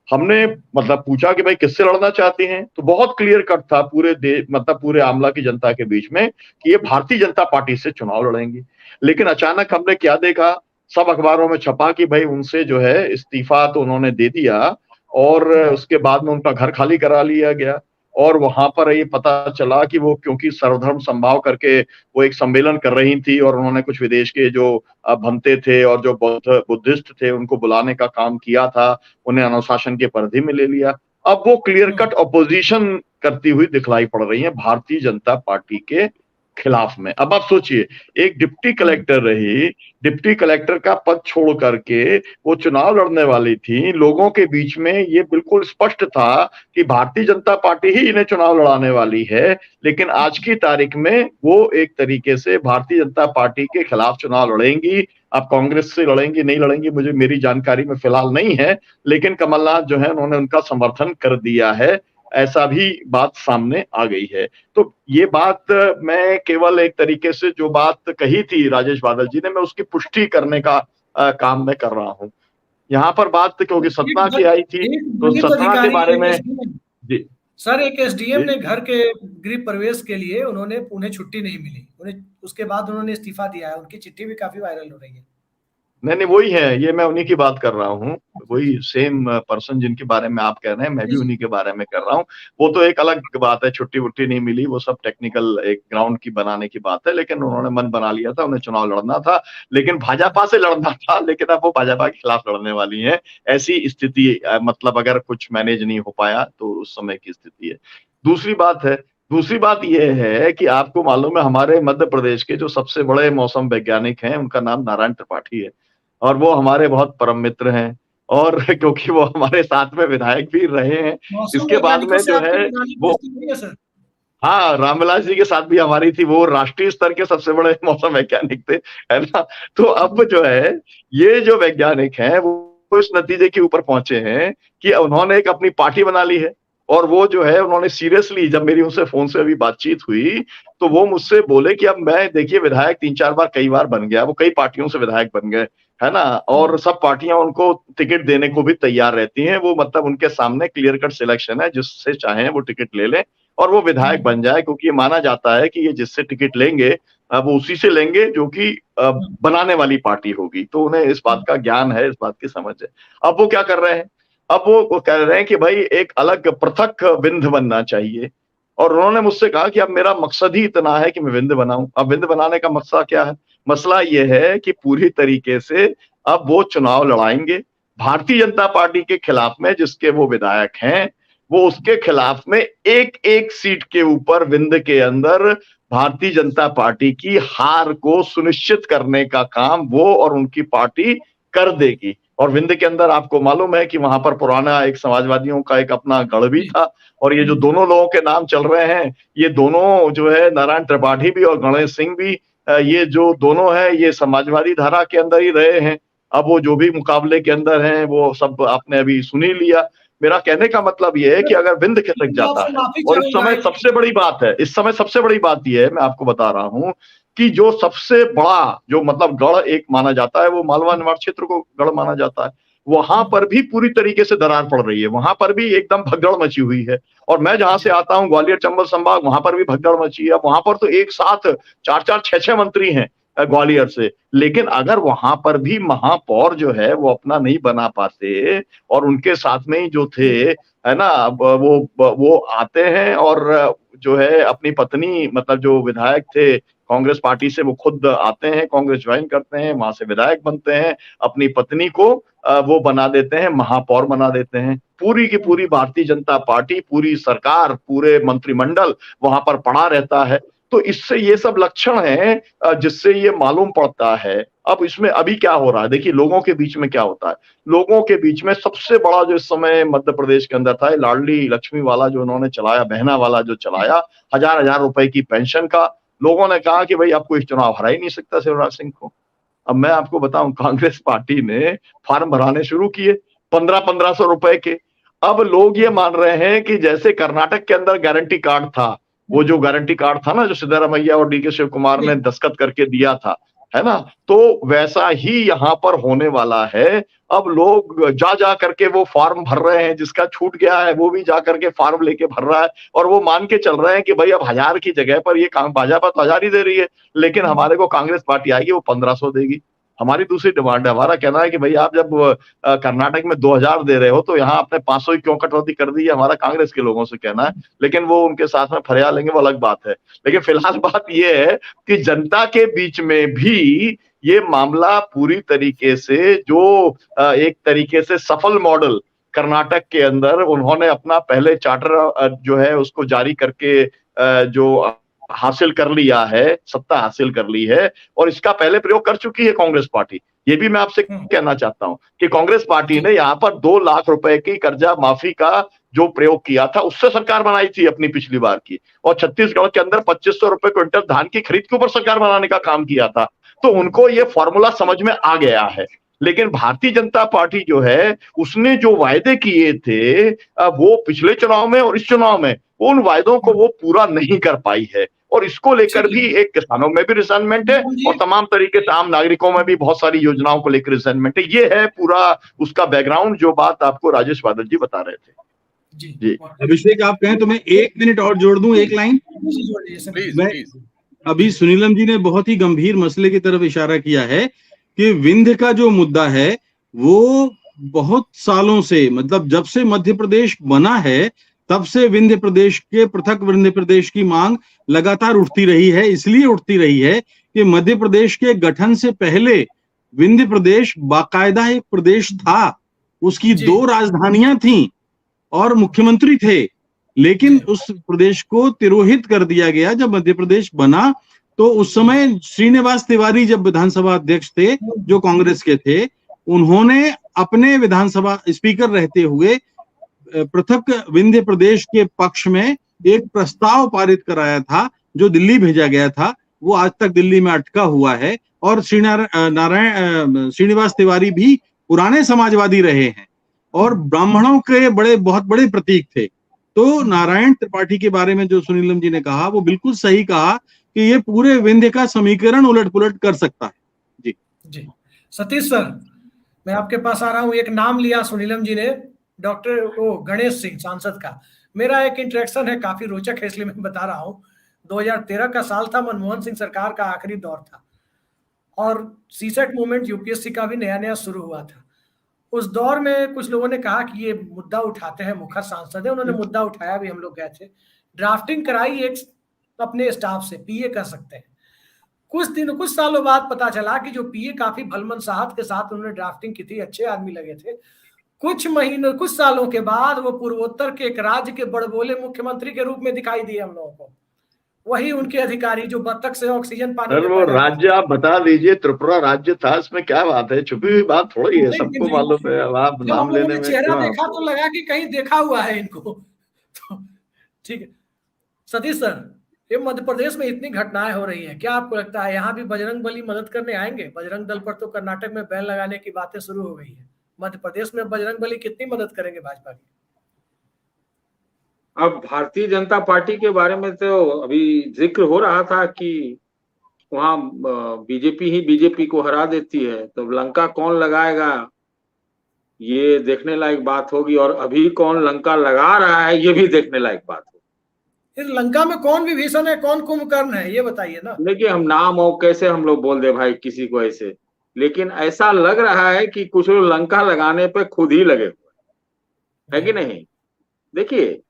हमने मतलब पूछा कि भाई किससे लड़ना चाहती हैं, तो बहुत क्लियर कट था पूरे देश, मतलब पूरे आमला की जनता के बीच में, कि ये भारतीय जनता पार्टी से चुनाव लड़ेंगी। लेकिन अचानक हमने क्या देखा, सब अखबारों में छपा कि भाई उनसे जो है इस्तीफा तो उन्होंने दे दिया और उसके बाद में उनका घर खाली करा लिया गया। और वहां पर ये पता चला कि वो क्योंकि सर्वधर्म समभाव करके वो एक सम्मेलन कर रही थी और उन्होंने कुछ विदेश के जो भंते थे और जो बुद्धिस्ट थे उनको बुलाने का काम किया था, उन्हें अनुशासन के परिधि में ले लिया। अब वो क्लियर कट अपोजिशन करती हुई दिखलाई पड़ रही है भारतीय जनता पार्टी के खिलाफ में। अब आप सोचिए, एक डिप्टी कलेक्टर रही, डिप्टी कलेक्टर का पद छोड़ करके वो चुनाव लड़ने वाली थी। लोगों के बीच में ये बिल्कुल स्पष्ट था कि भारतीय जनता पार्टी ही इन्हें चुनाव लड़ाने वाली है, लेकिन आज की तारीख में वो एक तरीके से भारतीय जनता पार्टी के खिलाफ चुनाव लड़ेंगी। अब कांग्रेस से लड़ेंगी नहीं लड़ेंगी मुझे, मेरी जानकारी में फिलहाल नहीं है, लेकिन कमलनाथ जो है उन्होंने उनका समर्थन कर दिया है, ऐसा भी बात सामने आ गई है। तो ये बात मैं केवल एक तरीके से जो बात कही थी राजेश बादल जी ने, मैं उसकी पुष्टि करने का काम मैं कर रहा हूँ। यहाँ पर बात क्योंकि सतना की आई थी, तो सतना के बारे में जी सर, एक एसडीएम ने घर के गृह प्रवेश के लिए उन्हें छुट्टी नहीं मिली, उन्हें उसके बाद उन्होंने इस्तीफा दिया है। उनकी चिट्ठी भी काफी वायरल हो रही है। नहीं, वही है, ये मैं उन्हीं की बात कर रहा हूँ, वही सेम पर्सन जिनके बारे में आप कह रहे हैं, मैं भी उन्हीं के बारे में कर रहा हूँ। वो तो एक अलग बात है, छुट्टी वुट्टी नहीं मिली, वो सब टेक्निकल एक ग्राउंड की बनाने की बात है, लेकिन उन्होंने मन बना लिया था, उन्हें चुनाव लड़ना था, लेकिन भाजपा से लड़ना था, लेकिन अब वो भाजपा के खिलाफ लड़ने वाली है। ऐसी स्थिति, मतलब अगर कुछ मैनेज नहीं हो पाया तो उस समय की स्थिति है। दूसरी बात यह है कि आपको मालूम है, हमारे मध्य प्रदेश के जो सबसे बड़े मौसम वैज्ञानिक हैं, उनका नाम नारायण त्रिपाठी है और वो हमारे बहुत परम मित्र हैं, और क्योंकि वो हमारे साथ में विधायक भी रहे हैं। इसके बाद में जो है वो, हाँ, रामविलास जी के साथ भी हमारी थी, वो राष्ट्रीय स्तर के सबसे बड़े मौसम वैज्ञानिक थे, है ना। तो अब जो है ये जो वैज्ञानिक हैं वो इस नतीजे के ऊपर पहुंचे हैं कि उन्होंने एक अपनी पार्टी बना ली है। और वो जो है उन्होंने सीरियसली, जब मेरी उनसे फोन से अभी बातचीत हुई तो वो मुझसे बोले कि अब मैं, देखिए, विधायक 3-4 बार कई बार बन गया, वो कई पार्टियों से विधायक बन गए, है ना, और सब पार्टियां उनको टिकट देने को भी तैयार रहती हैं। वो मतलब उनके सामने क्लियर कट सिलेक्शन है, जिससे चाहें वो टिकट ले लें और वो विधायक बन जाए, क्योंकि ये माना जाता है कि ये जिससे टिकट लेंगे वो उसी से लेंगे जो कि बनाने वाली पार्टी होगी। तो उन्हें इस बात का ज्ञान है, इस बात की समझ है। अब वो क्या कर रहे हैं, अब वो कह रहे हैं कि भाई एक अलग पृथक विंध्य बनना चाहिए। और उन्होंने मुझसे कहा कि अब मेरा मकसद ही इतना है कि मैं विंध्य बनाऊं। अब विंध्य बनाने का मकसद क्या है? मसला ये है कि पूरी तरीके से अब वो चुनाव लड़ाएंगे भारतीय जनता पार्टी के खिलाफ में, जिसके वो विधायक हैं, वो उसके खिलाफ में एक एक सीट के ऊपर विंध्य के अंदर भारतीय जनता पार्टी की हार को सुनिश्चित करने का काम वो और उनकी पार्टी कर देगी। और विंध्य के अंदर आपको मालूम है कि वहां पर पुराना एक समाजवादियों का एक अपना गढ़ भी था। और ये जो दोनों लोगों के नाम चल रहे हैं, ये दोनों जो है नारायण त्रिपाठी भी और गणेश सिंह भी, ये जो दोनों हैं ये समाजवादी धारा के अंदर ही रहे हैं। अब वो जो भी मुकाबले के अंदर हैं वो सब आपने अभी सुन ही लिया। मेरा कहने का मतलब ये है कि अगर विंध्य खिसक जाता है, और इस समय सबसे बड़ी बात है, इस समय सबसे बड़ी बात ये है, मैं आपको बता रहा हूं कि जो सबसे बड़ा जो मतलब गढ़ एक माना जाता है वो मालवा निमाड़ क्षेत्र को गढ़ माना जाता है, वहां पर भी पूरी तरीके से दरार पड़ रही है। वहां पर भी एकदम भगदड़ मची हुई है। और मैं जहां से आता हूं ग्वालियर चंबल संभाग, वहां पर भी भगदड़ मची है। वहां पर तो एक साथ 4-4, 6-6 मंत्री हैं ग्वालियर से। लेकिन अगर वहां पर भी महापौर जो है वो अपना नहीं बना पाते, और उनके साथ में ही जो थे है ना, वो आते हैं और जो है अपनी पत्नी, मतलब जो विधायक थे कांग्रेस पार्टी से, वो खुद आते हैं, कांग्रेस ज्वाइन करते हैं, वहां से विधायक बनते हैं, अपनी पत्नी को वो बना देते हैं, महापौर बना देते हैं। पूरी की पूरी भारतीय जनता पार्टी, पूरी सरकार, पूरे मंत्रिमंडल वहां पर पड़ा रहता है। तो इससे ये सब लक्षण है जिससे ये मालूम पड़ता है। अब इसमें अभी क्या हो रहा है, देखिए लोगों के बीच में क्या होता है। लोगों के बीच में सबसे बड़ा जो इस समय मध्य प्रदेश के अंदर था, लाडली लक्ष्मी वाला जो उन्होंने चलाया, बहना वाला जो चलाया, 1000-1000 रुपए की पेंशन का, लोगों ने कहा कि भाई आपको इस चुनाव हरा ही नहीं सकता शिवराज सिंह को। अब मैं आपको बताऊं, कांग्रेस पार्टी ने फॉर्म भराने शुरू किए 1500-1500 रुपए के। अब लोग ये मान रहे हैं कि जैसे कर्नाटक के अंदर गारंटी कार्ड था, वो जो गारंटी कार्ड था ना, जो सिद्धारमैया और डीके शिव कुमार ने दस्तखत करके दिया था, है ना, तो वैसा ही यहाँ पर होने वाला है। अब लोग जा जा करके वो फॉर्म भर रहे हैं, जिसका छूट गया है वो भी जा करके फॉर्म लेके भर रहा है, और वो मान के चल रहे हैं कि भाई अब 1000 की जगह पर ये भाजपा तो 1000 ही दे रही है, लेकिन हमारे को कांग्रेस पार्टी आएगी वो 1500 देगी। हमारी दूसरी डिमांड है, हमारा कहना है कि भाई आप जब कर्नाटक में 2000 दे रहे हो तो यहाँ आपने 500 ही क्यों कटौती कर दी है, हमारा कांग्रेस के लोगों से कहना है। लेकिन वो उनके साथ में फरियाद लेंगे, वो अलग बात है। लेकिन फिलहाल बात ये है कि जनता के बीच में भी ये मामला पूरी तरीके से जो एक तरीके से सफल मॉडल कर्नाटक के अंदर उन्होंने अपना पहले चार्टर जो है उसको जारी करके जो हासिल कर लिया है, सत्ता हासिल कर ली है, और इसका पहले प्रयोग कर चुकी है कांग्रेस पार्टी। ये भी मैं आपसे कहना चाहता हूं कि कांग्रेस पार्टी ने यहाँ पर 2 लाख रुपए की कर्जा माफी का जो प्रयोग किया था, उससे सरकार बनाई थी अपनी पिछली बार की, और छत्तीसगढ़ के अंदर 2500 रुपए क्विंटल धान की खरीद के ऊपर सरकार बनाने का काम किया था। तो उनको ये फॉर्मूला समझ में आ गया है। लेकिन भारतीय जनता पार्टी जो है उसने जो वायदे किए थे वो पिछले चुनाव में और इस चुनाव में उन वायदों को वो पूरा नहीं कर पाई है, और इसको लेकर भी एक किसानों में भी रिजेंटमेंट है, और तमाम तरीके से आम नागरिकों में भी बहुत सारी योजनाओं को लेकर रिजेंटमेंट है। ये है पूरा उसका बैकग्राउंड, जो बात आपको राजेश बादल जी बता रहे थे। जी अभिषेक, आप कहें तो मैं 1 मिनट और जोड़ दूं, एक लाइन। मैं अभी सुनीलम जी ने बहुत ही गंभीर मसले की तरफ इशारा किया है कि विंध्य का जो मुद्दा है वो बहुत सालों से, मतलब जब से मध्य प्रदेश बना है तब से विंध्य प्रदेश के, पृथक विंध्य प्रदेश की मांग लगातार उठती रही है। इसलिए उठती रही है कि मध्य प्रदेश के गठन से पहले विंध्य प्रदेश बाकायदा एक प्रदेश था, उसकी 2 राजधानियां थीं और मुख्यमंत्री थे, लेकिन उस प्रदेश को तिरोहित कर दिया गया जब मध्य प्रदेश बना। तो उस समय श्रीनिवास तिवारी जब विधानसभा अध्यक्ष थे, जो कांग्रेस के थे, उन्होंने अपने विधानसभा स्पीकर रहते हुए पृथक विंध्य प्रदेश के पक्ष में एक प्रस्ताव पारित कराया था, जो दिल्ली भेजा गया था। वो आज तक दिल्ली में अटका हुआ है। और श्रीनिवास तिवारी भी पुराने समाजवादी रहे हैं और ब्राह्मणों के बहुत बड़े प्रतीक थे। तो नारायण त्रिपाठी के बारे में जो सुनीलम जी ने कहा वो बिल्कुल सही कहा कि ये पूरे विंध्य का समीकरण उलट पुलट कर सकता है। जी सतीश सर, मैं आपके पास आ रहा हूं। एक नाम लिया सुनीलम जी ने, डॉक्टर गणेश सिंह सांसद का। मेरा एक इंटरेक्शन है, काफी रोचक है, इसलिए मैं बता रहा हूँ। 2013 का साल था, मनमोहन सिंह सरकार का आखिरी दौर था और सीसेट मूवमेंट यूपीएससी का भी नया नया शुरू हुआ था। उस दौर में कुछ लोगों ने कहा कि ये मुद्दा उठाते हैं, मुखर सांसद है, उन्होंने मुद्दा उठाया भी, हम लोग गए थे, ड्राफ्टिंग कराई एक अपने स्टाफ से, पीए कर सकते हैं। कुछ सालों बाद पता चला कि जो पीए काफी भलमनसाहत के साथ उन्होंने ड्राफ्टिंग की थी, अच्छे आदमी लगे थे। कुछ सालों के बाद वो पूर्वोत्तर के एक राज्य के बड़बोले मुख्यमंत्री के रूप में दिखाई दिए हम लोगों को। वही उनके अधिकारी जो बत्तख से ऑक्सीजन पानी सर, वो राज्य आप बता दीजिए, त्रिपुरा राज्य था, इसमें क्या बात है, छुपी हुई बात थोड़ी है, सबको मालूम है। अब आप नाम लेने में चेहरा देखा तो लगा कि कहीं देखा हुआ है इनको। तो ठीक है सतीश सर, ये मध्य प्रदेश में इतनी घटनाएं हो रही हैं, क्या आपको लगता है यहाँ भी बजरंग बली मदद करने आएंगे? बजरंग दल पर तो कर्नाटक में बैन लगाने की बातें शुरू हो गई है, मध्य प्रदेश में बजरंग बली कितनी मदद करेंगे भाजपा की? अब भारतीय जनता पार्टी के बारे में तो अभी जिक्र हो रहा था कि वहां बीजेपी ही बीजेपी को हरा देती है, तो लंका कौन लगाएगा ये देखने लायक बात होगी, और अभी कौन लंका लगा रहा है ये भी देखने लायक बात होगी। इस लंका में कौन विभीषण है, कौन कुंभकर्ण है, ये बताइए ना। देखिए, हम नाम और कैसे हम लोग बोल दे भाई किसी को ऐसे, लेकिन ऐसा लग रहा है कि कुछ लोग लंका लगाने पे खुद ही लगे हुए है कि नहीं। देखिए,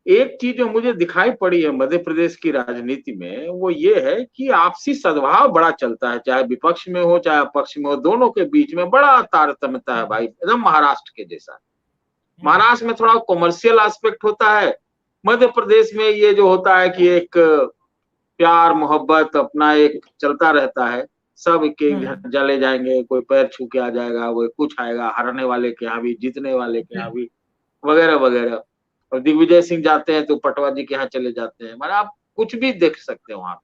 एक चीज जो मुझे दिखाई पड़ी है मध्य प्रदेश की राजनीति में, वो ये है कि आपसी सद्भाव बड़ा चलता है, चाहे विपक्ष में हो चाहे पक्ष में हो, दोनों के बीच में बड़ा तारतम्यता है भाई, एकदम महाराष्ट्र के जैसा। महाराष्ट्र में थोड़ा कॉमर्शियल एस्पेक्ट होता है, मध्य प्रदेश में ये जो होता है कि एक प्यार मोहब्बत अपना एक चलता रहता है, सब के घर चले जाएंगे, कोई पैर छू के आ जाएगा, कोई कुछ आएगा, हारने वाले के यहाँ भी, जीतने वाले के यहाँ भी, वगैरह वगैरह। और दिग्विजय सिंह जाते हैं तो पटवा जी के यहाँ चले जाते हैं, मतलब आप कुछ भी देख सकते हैं वहां।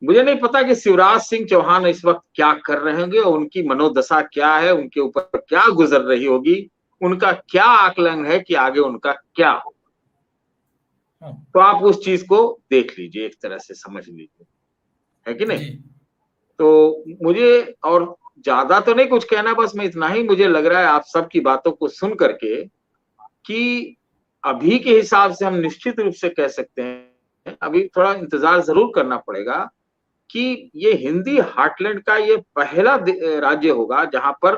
मुझे नहीं पता कि शिवराज सिंह चौहान इस वक्त क्या कर रहे होंगे, उनकी मनोदशा क्या है, उनके ऊपर क्या गुजर रही होगी, उनका क्या आकलन है कि आगे उनका क्या होगा। तो आप उस चीज को देख लीजिए, एक तरह से समझ लीजिए, है कि नहीं। तो मुझे और ज्यादा तो नहीं कुछ कहना, बस मैं इतना ही मुझे लग रहा है आप सबकी बातों को सुन करके कि अभी के हिसाब से हम निश्चित रूप से कह सकते हैं, अभी थोड़ा इंतजार जरूर करना पड़ेगा कि ये हिंदी हार्टलैंड का ये पहला राज्य होगा जहां पर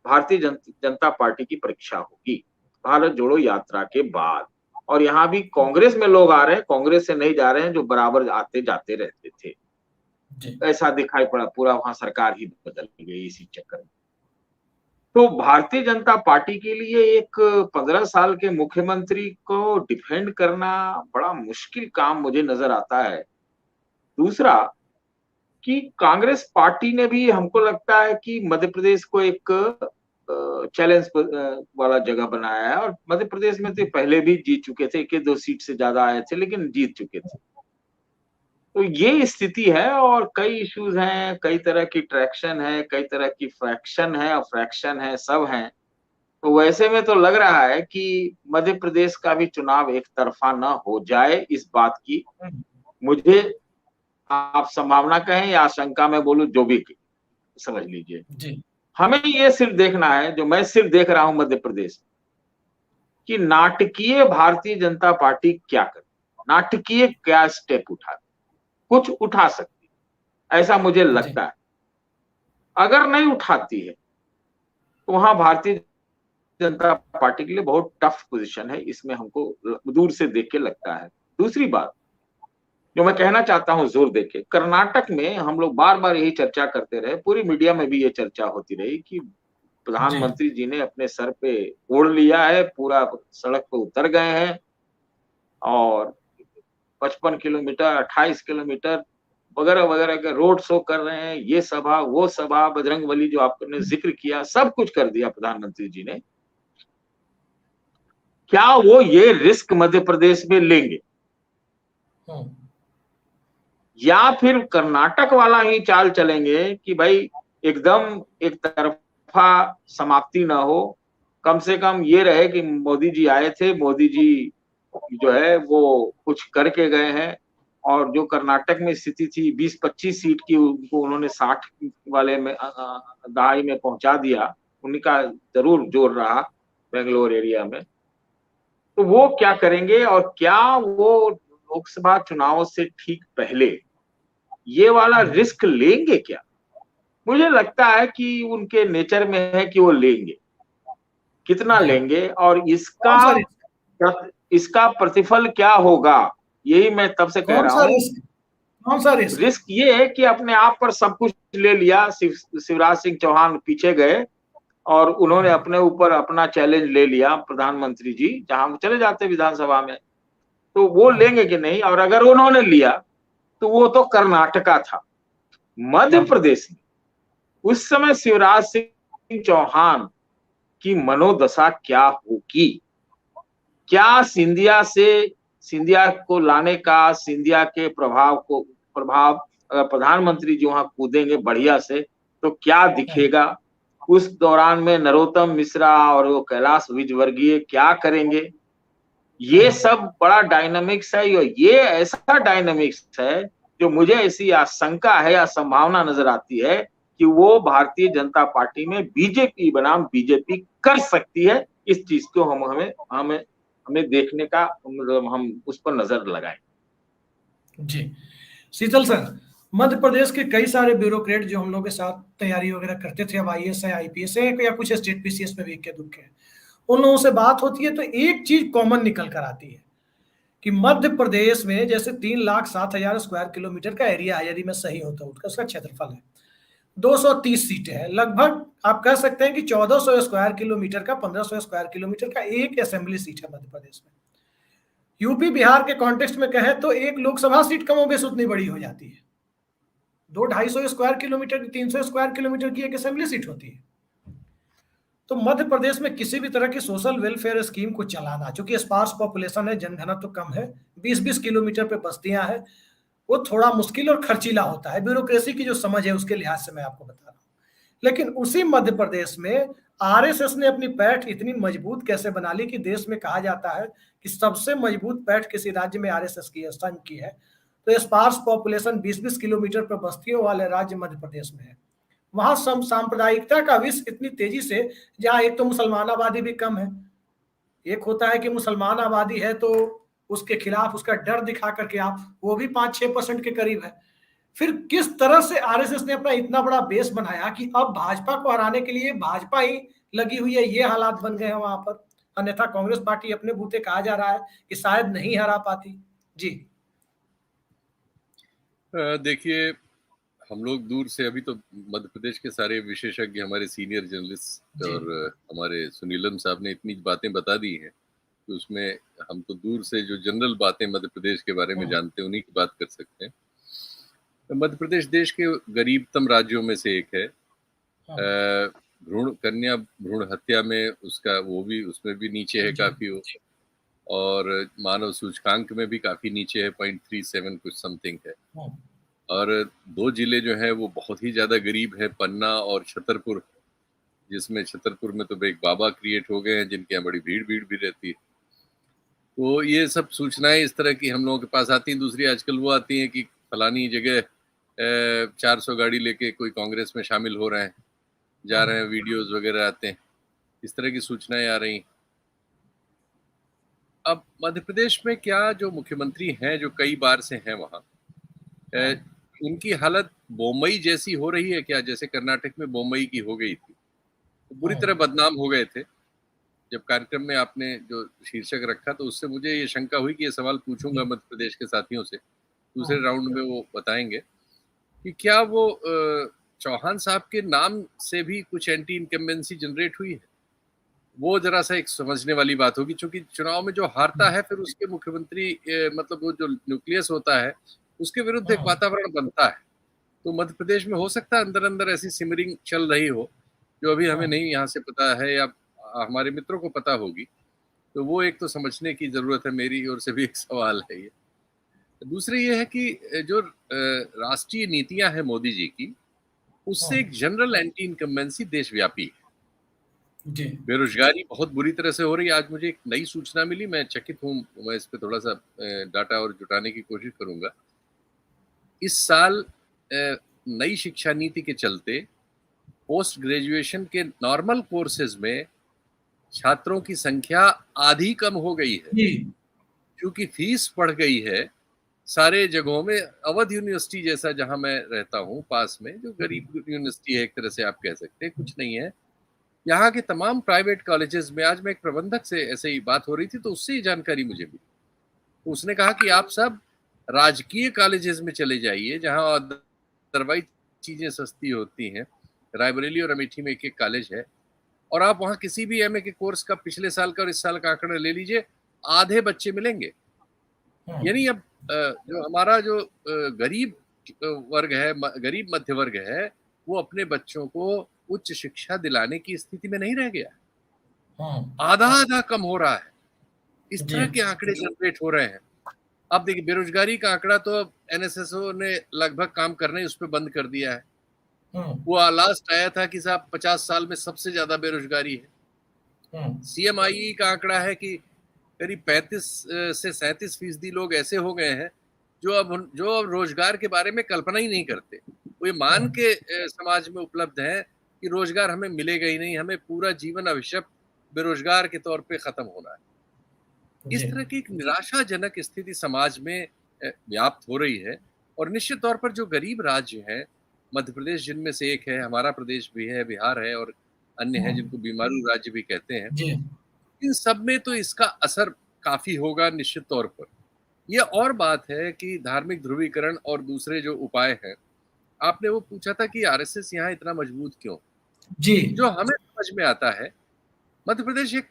भारतीय जनता पार्टी की परीक्षा होगी भारत जोड़ो यात्रा के बाद। और यहाँ भी कांग्रेस में लोग आ रहे हैं, कांग्रेस से नहीं जा रहे हैं, जो बराबर आते जाते रहते थे, ऐसा दिखाई पड़ा। पूरा वहां सरकार ही बदल गई इसी चक्कर में। तो भारतीय जनता पार्टी के लिए एक 15 साल के मुख्यमंत्री को डिफेंड करना बड़ा मुश्किल काम मुझे नजर आता है। दूसरा कि कांग्रेस पार्टी ने भी, हमको लगता है कि मध्य प्रदेश को एक चैलेंज वाला जगह बनाया है, और मध्य प्रदेश में तो पहले भी जीत चुके थे, 1-2 सीट से ज्यादा आए थे लेकिन जीत चुके थे। तो ये स्थिति है, और कई इश्यूज हैं, कई तरह की ट्रैक्शन है, कई तरह की फ्रैक्शन है और फ्रैक्शन है, सब हैं। तो वैसे में तो लग रहा है कि मध्य प्रदेश का भी चुनाव एक तरफा न हो जाए, इस बात की मुझे, आप संभावना कहें या आशंका में बोलूं, जो भी समझ लीजिए। हमें ये सिर्फ देखना है, जो मैं सिर्फ देख रहा हूं मध्य प्रदेश, कि नाटकीय भारतीय जनता पार्टी क्या करे, नाटकीय क्या स्टेप उठाती, कुछ उठा सकती, ऐसा मुझे लगता है। अगर नहीं उठाती है तो वहां भारतीय जनता पार्टी के लिए बहुत टफ पोजीशन है, इसमें हमको दूर से देख के लगता है। दूसरी बात जो मैं कहना चाहता हूं जोर देके, कर्नाटक में हम लोग बार बार यही चर्चा करते रहे, पूरी मीडिया में भी ये चर्चा होती रही कि प्रधानमंत्री जी ने अपने सर पे ओढ़ लिया है, पूरा सड़क पे उतर गए हैं और 55 किलोमीटर 28 किलोमीटर वगैरह वगैरह के रोड शो कर रहे हैं, ये सभा वो सभा, बजरंगबली जो आपने जिक्र किया, सब कुछ कर दिया प्रधानमंत्री जी ने। क्या वो ये रिस्क मध्य प्रदेश में लेंगे, या फिर कर्नाटक वाला ही चाल चलेंगे कि भाई एकदम एक तरफा समाप्ति ना हो, कम से कम ये रहे कि मोदी जी आए थे, मोदी जी जो है वो कुछ करके गए हैं, और जो कर्नाटक में स्थिति थी 20-25 सीट की, उनको उन्होंने 60 वाले में दहाई में पहुंचा दिया, उनका जरूर जोर रहा बेंगलोर एरिया में। तो वो क्या करेंगे, और क्या वो लोकसभा चुनाव से ठीक पहले ये वाला रिस्क लेंगे क्या? मुझे लगता है कि उनके नेचर में है कि वो लेंगे, कितना लेंगे और इसका प्रतिफल क्या होगा, यही मैं तब से कह रहा हूँ। कौन सा रिस्क? रिस्क ये है कि अपने आप पर सब कुछ ले लिया, शिवराज सिंह चौहान पीछे गए और उन्होंने अपने ऊपर अपना चैलेंज ले लिया, प्रधानमंत्री जी जहां चले जाते विधानसभा में, तो वो लेंगे कि नहीं। और अगर उन्होंने लिया तो वो तो कर्नाटका था। मध्य प्रदेश में उस समय शिवराज सिंह चौहान की मनोदशा क्या होगी, क्या सिंधिया को लाने का, सिंधिया के प्रभाव अगर प्रधानमंत्री जी वहां कूदेंगे बढ़िया से तो क्या दिखेगा। उस दौरान में नरोत्तम मिश्रा और वो कैलाश विजयवर्गीय क्या करेंगे, ये सब बड़ा डायनामिक्स है। ये ऐसा डायनामिक्स है जो मुझे ऐसी आशंका है या संभावना नजर आती है कि वो भारतीय जनता पार्टी में बीजेपी बनाम बीजेपी कर सकती है। इस चीज को हमें देखने का, हम उस पर नजर लगाएं। जी शीतल सर, मध्य प्रदेश के कई सारे ब्यूरोक्रेट जो हम लोग के साथ तैयारी वगैरह करते थे, अब IAS है, IPS है या कुछ स्टेट PCS में भी इक्के दुक्के हैं, उन लोगों से बात होती है तो एक चीज कॉमन निकल कर आती है कि मध्य प्रदेश में जैसे 3,07,000 स्क्वायर किलोमीटर का एरिया है, यदि मैं सही होता हूँ, उसका क्षेत्रफल है, 230 सीटें हैं, लगभग आप कह सकते हैं कि 1400 स्क्वायर किलोमीटर का, 1500 स्क्वायर किलोमीटर का एक असेंबली सीट है मध्य प्रदेश में। यूपी बिहार के कॉन्टेक्स्ट में कहें तो एक लोकसभा सीट कमोबेश उतनी बड़ी हो जाती है, 200-250 स्क्वायर किलोमीटर की, 300 स्क्वायर किलोमीटर की एक असेंबली सीट होती है। तो मध्य प्रदेश में किसी भी तरह की सोशल वेलफेयर स्कीम को चलाना, चूंकि स्पार्स पॉपुलेशन है, जनघनत्व कम है, 20-20 किलोमीटर पे बस्तियां हैं, वो थोड़ा मुश्किल और खर्चीला होता है। ब्यूरोक्रेसी की जो समझ है उसके लिहाज से मैं आपको बता रहा हूँ। लेकिन उसी मध्य प्रदेश में RSS ने अपनी पैठ इतनी मजबूत कैसे बना ली कि देश में कहा जाता है कि सबसे मजबूत पैठ किसी राज्य में RSS की संघ की है, तो स्पार्स पॉपुलेशन 20-20 किलोमीटर पर बस्तियों वाले राज्य मध्य प्रदेश में है। वहां सांप्रदायिकता का विष इतनी तेजी से, जहां एक तो मुसलमान आबादी भी कम है, एक होता है कि मुसलमान आबादी है तो उसके खिलाफ उसका डर दिखा करके आप, वो भी 5-6% के करीब है। फिर किस तरह से RSS ने अपना इतना बड़ा बेस बनाया कि अब भाजपा को हराने के लिए भाजपा ही लगी हुई है, ये हालात बन गए हैं वहां पर। अन्यथा कांग्रेस पार्टी अपने बूते कहा जा रहा है कि शायद नहीं हरा पाती। जी देखिए, हम लोग दूर से, अभी तो मध्य प्रदेश के सारे विशेषज्ञ, हमारे सीनियर जर्नलिस्ट और हमारे सुनीलम साहब ने इतनी बातें बता दी हैं, तो उसमें हम तो दूर से जो जनरल बातें मध्य प्रदेश के बारे में जानते हैं उन्हीं की बात कर सकते हैं। मध्य प्रदेश देश के गरीबतम राज्यों में से एक है। भ्रूण हत्या में उसका वो भी, उसमें भी नीचे है काफी वो, और मानव सूचकांक में भी काफी नीचे है, 0.37 कुछ समथिंग है। और 2 जिले जो है वो बहुत ही ज्यादा गरीब है, पन्ना और छतरपुर, जिसमें छतरपुर में तो एक बाबा क्रिएट हो गए हैं जिनके यहाँ बड़ी भीड़ भी रहती है। तो ये सब सूचनाएं इस तरह की हम लोगों के पास आती हैं। दूसरी आजकल वो आती हैं कि फलानी जगह 400 गाड़ी लेके कोई कांग्रेस में शामिल हो रहे हैं, जा रहे हैं, वीडियोस वगैरह आते हैं, इस तरह की सूचनाएं आ रही। अब मध्य प्रदेश में क्या जो मुख्यमंत्री हैं, जो कई बार से हैं वहाँ, उनकी हालत बम्बई जैसी हो रही है क्या, जैसे कर्नाटक में बम्बई की हो गई थी, तो बुरी तरह बदनाम हो गए थे। जब कार्यक्रम में आपने जो शीर्षक रखा तो उससे मुझे ये शंका हुई कि ये सवाल पूछूंगा मध्य प्रदेश के साथियों से, दूसरे राउंड में वो बताएंगे कि क्या वो चौहान साहब के नाम से भी कुछ एंटी इनकम्बेंसी जनरेट हुई है। वो जरा सा एक समझने वाली बात होगी, क्योंकि चुनाव में जो हारता है फिर उसके मुख्यमंत्री मतलब वो जो न्यूक्लियस होता है उसके विरुद्ध एक वातावरण बनता है। तो मध्य प्रदेश में हो सकता है अंदर अंदर ऐसी सिमरिंग चल रही हो जो अभी हमें नहीं यहाँ से पता है, या हमारे मित्रों को पता होगी। तो वो एक तो समझने की जरूरत है, मेरी ओर से भी एक सवाल है ये। दूसरी ये है कि जो राष्ट्रीय नीतियां हैं मोदी जी की, उससे एक जनरल एंटी इनकम्बेंसी देशव्यापी है। बेरोजगारी बहुत बुरी तरह से हो रही है। आज मुझे एक नई सूचना मिली, मैं चकित हूँ, मैं इस पे थोड़ा सा डाटा और जुटाने की कोशिश करूंगा। इस साल नई शिक्षा नीति के चलते पोस्ट ग्रेजुएशन के नॉर्मल कोर्सेज में छात्रों की संख्या आधी कम हो गई है, क्योंकि फीस बढ़ गई है सारे जगहों में, अवध यूनिवर्सिटी जैसा जहां मैं रहता हूं पास में, जो गरीब यूनिवर्सिटी है एक तरह से आप कह सकते हैं, कुछ नहीं है, यहाँ के तमाम प्राइवेट कॉलेजेस में, आज मैं एक प्रबंधक से ऐसे ही बात हो रही थी तो उससे ही जानकारी मुझे मिली। तो उसने कहा कि आप सब राजकीय कॉलेजेस में चले जाइए जहां अदरवाइज चीजें सस्ती होती हैं। रायबरेली और अमेठी में एक कॉलेज है, और आप वहां किसी भी एमए के कोर्स का पिछले साल का और इस साल का आंकड़ा ले लीजिए, आधे बच्चे मिलेंगे। यानी अब जो हमारा जो गरीब वर्ग है, गरीब मध्य वर्ग है, वो अपने बच्चों को उच्च शिक्षा दिलाने की स्थिति में नहीं रह गया। आधा आधा कम हो रहा है। इस तरह के आंकड़े जनरेट हो रहे हैं। अब देखिए, बेरोजगारी का आंकड़ा तो एनएसएसओ ने लगभग काम करना ही उस पर बंद कर दिया है। वो लास्ट आया था कि साहब 50 साल में सबसे ज्यादा बेरोजगारी है। सीएमआई का आंकड़ा है कि करीब 35 से 37% लोग ऐसे हो गए हैं जो अब रोजगार के बारे में कल्पना ही नहीं करते। वो ये मान के समाज में उपलब्ध है कि रोजगार हमें मिलेगा ही नहीं, हमें पूरा जीवन अभिशप्त बेरोजगार के तौर पे खत्म होना है। इस तरह की एक निराशाजनक स्थिति समाज में व्याप्त हो रही है। और निश्चित तौर पर जो गरीब राज्य हैं, मध्य प्रदेश जिनमें से एक है, हमारा प्रदेश भी है, बिहार है, और अन्य है जिनको बीमारू राज्य भी कहते हैं, इन सब में तो इसका असर काफी होगा निश्चित तौर पर। यह और बात है कि धार्मिक ध्रुवीकरण और दूसरे जो उपाय हैं, आपने वो पूछा था कि आरएसएस यहाँ इतना मजबूत क्यों? जी, जो हमें समझ में आता है, मध्य प्रदेश एक